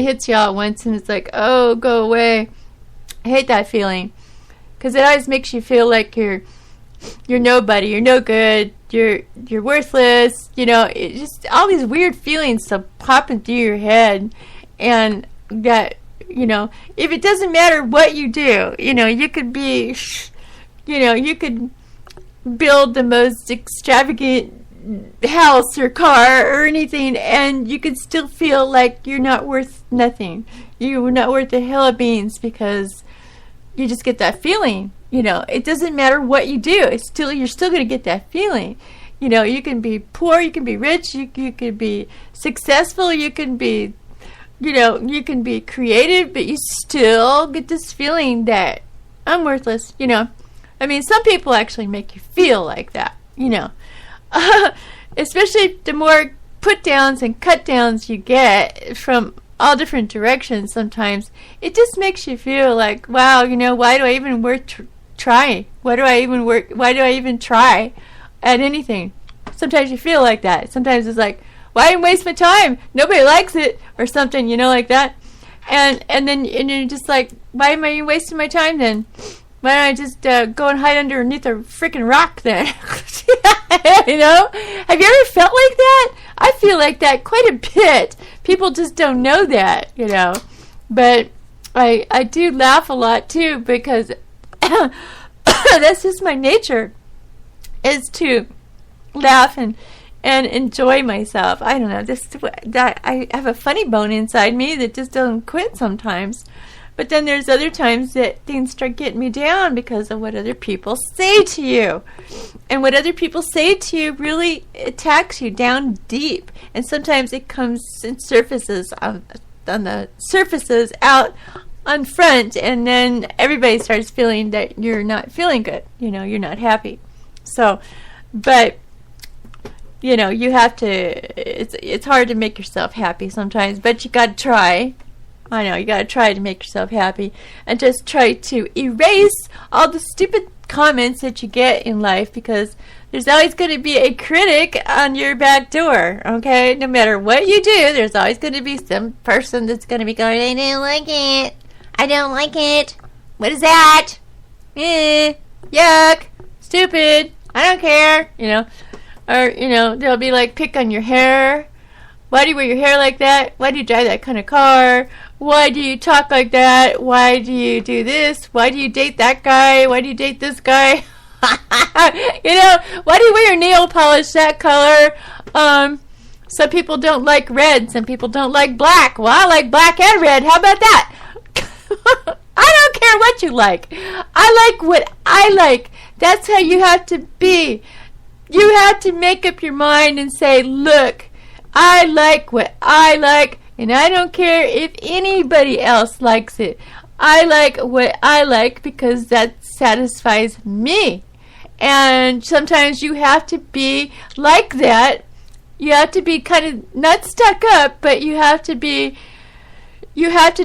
hits you all at once, and it's like, oh, go away. I hate that feeling, because it always makes you feel like you're nobody, you're no good, you're worthless. It just all these weird feelings to pop into your head, and that, if it doesn't matter what you do, you could be, you could build the most extravagant house or car or anything, and you could still feel like you're not worth nothing. You're not worth a hill of beans, because you just get that feeling. It doesn't matter what you do. You're still going to get that feeling. You can be poor, you can be rich, you can be successful, you can be you can be creative, but you still get this feeling that I'm worthless, I mean, some people actually make you feel like that, especially the more put downs and cut downs you get from all different directions sometimes, it just makes you feel like, wow, why do I even try? Why do I even try at anything? Sometimes you feel like that. Sometimes it's like, why waste my time? Nobody likes it, or something, like that. And then you're just like, why am I wasting my time then? Why don't I just go and hide underneath a freaking rock then? Have you ever felt like that? I feel like that quite a bit. People just don't know that, But I do laugh a lot too, because that's just my nature, is to laugh and enjoy myself. I don't know, that I have a funny bone inside me that just doesn't quit sometimes. But then there's other times that things start getting me down because of what other people say to you. And what other people say to you really attacks you down deep. And sometimes it comes and surfaces on the surfaces out on front, and then everybody starts feeling that you're not feeling good. You're not happy. So, but you have to, it's hard to make yourself happy sometimes, but you got to try. I know, you got to try to make yourself happy, and just try to erase all the stupid comments that you get in life, because there's always going to be a critic on your back door, okay? No matter what you do, there's always going to be some person that's going to be going, I don't like it. I don't like it. What is that? Yuck. Stupid. I don't care. Or, they'll be like, pick on your hair. Why do you wear your hair like that? Why do you drive that kind of car? Why do you talk like that? Why do you do this? Why do you date that guy? Why do you date this guy? Why do you wear your nail polish that color? Some people don't like red. Some people don't like black. Well, I like black and red. How about that? I don't care what you like. I like what I like. That's how you have to be. You have to make up your mind and say, look, I like what I like, and I don't care if anybody else likes it. I like what I like because that satisfies me. And sometimes you have to be like that. You have to be kind of not stuck up, but you have to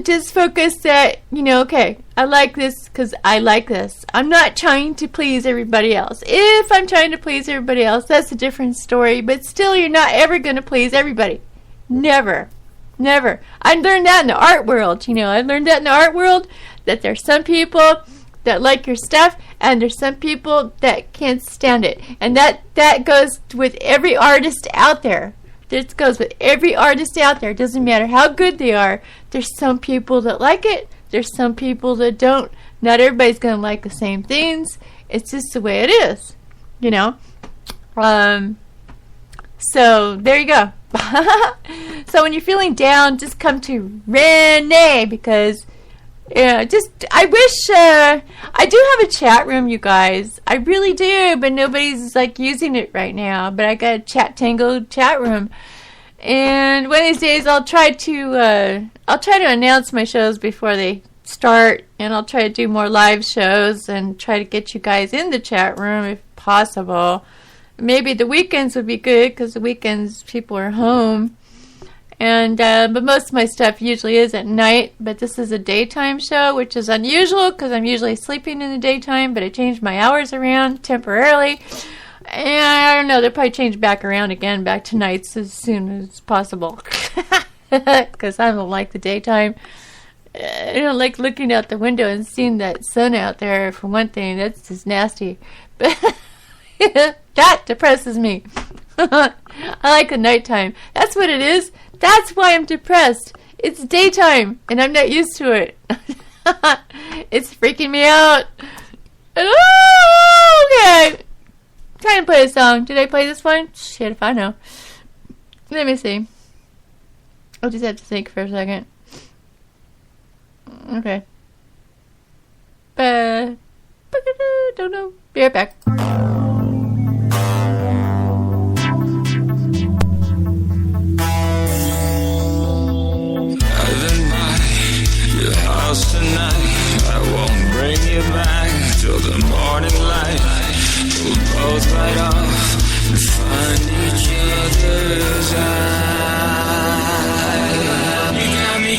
just focus that, okay, I like this because I like this. I'm not trying to please everybody else. If I'm trying to please everybody else, that's a different story. But still, you're not ever going to please everybody. Never. Never. I learned that in the art world. I learned that in the art world, that there's some people that like your stuff, and there's some people that can't stand it. And that goes with every artist out there. This goes with every artist out there. It doesn't matter how good they are. There's some people that like it. There's some people that don't. Not everybody's going to like the same things. It's just the way it is, So there you go. So when you're feeling down, just come to Wren-A, because I wish I do have a chat room, you guys. I really do, but nobody's using it right now. But I got a Chat-Tango chat room, and one of these days I'll try to announce my shows before they start, and I'll try to do more live shows and try to get you guys in the chat room if possible. Maybe the weekends would be good, because the weekends people are home. And but most of my stuff usually is at night, but this is a daytime show, which is unusual because I'm usually sleeping in the daytime, but I changed my hours around temporarily. And I don't know, they'll probably change back around again, back to nights as soon as possible, because I don't like the daytime. I don't like looking out the window and seeing that sun out there, for one thing. That's just nasty. But that depresses me. I like the nighttime. That's what it is. That's why I'm depressed. It's daytime, and I'm not used to it. It's freaking me out. Okay. Trying to play a song. Did I play this one? Shit, if I know. Let me see. I'll just have to think for a second. Okay. Don't know. Be right back. Tonight, I won't bring you back till the morning light. We'll both ride off and find each other's eyes. You got me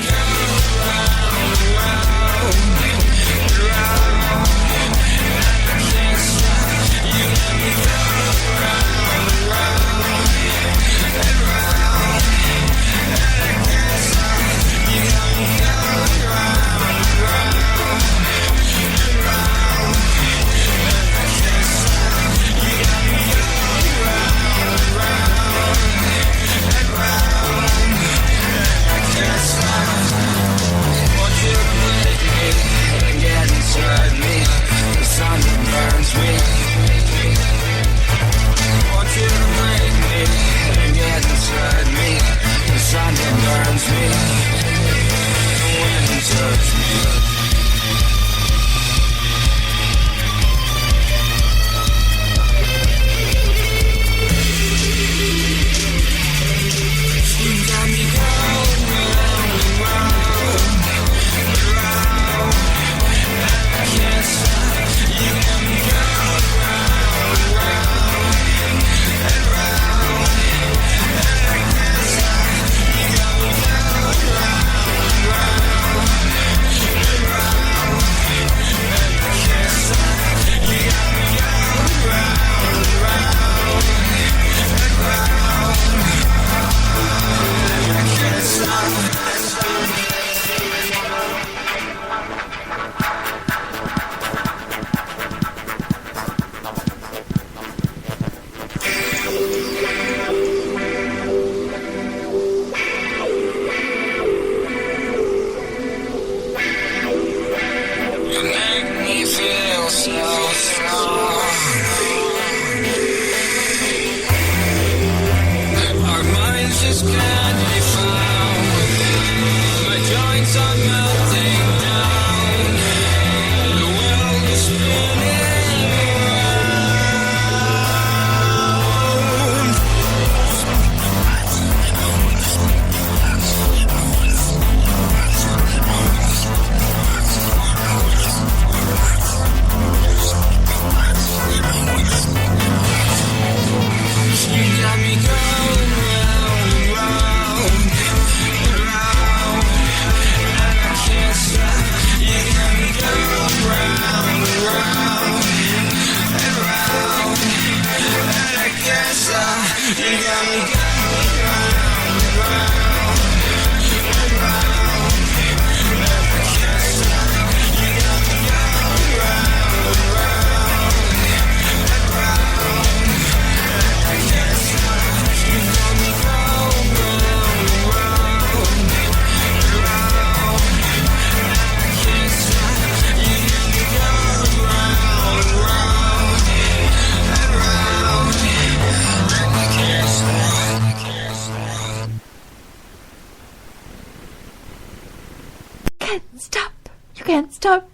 can't stop. You can't stop.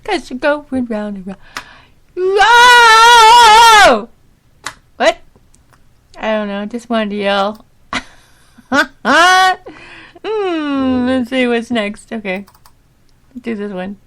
'Cause you're going round and round. Whoa! What? I don't know. Just wanted to yell. Let's see what's next. Okay. Let's do this one.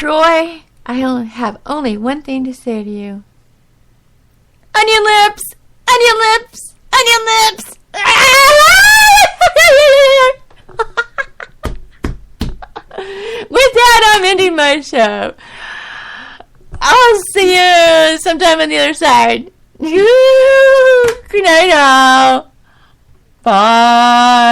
Troy, I have only one thing to say to you. Onion lips! Onion lips! Onion lips! With that, I'm ending my show. I'll see you sometime on the other side. Good night now. Bye.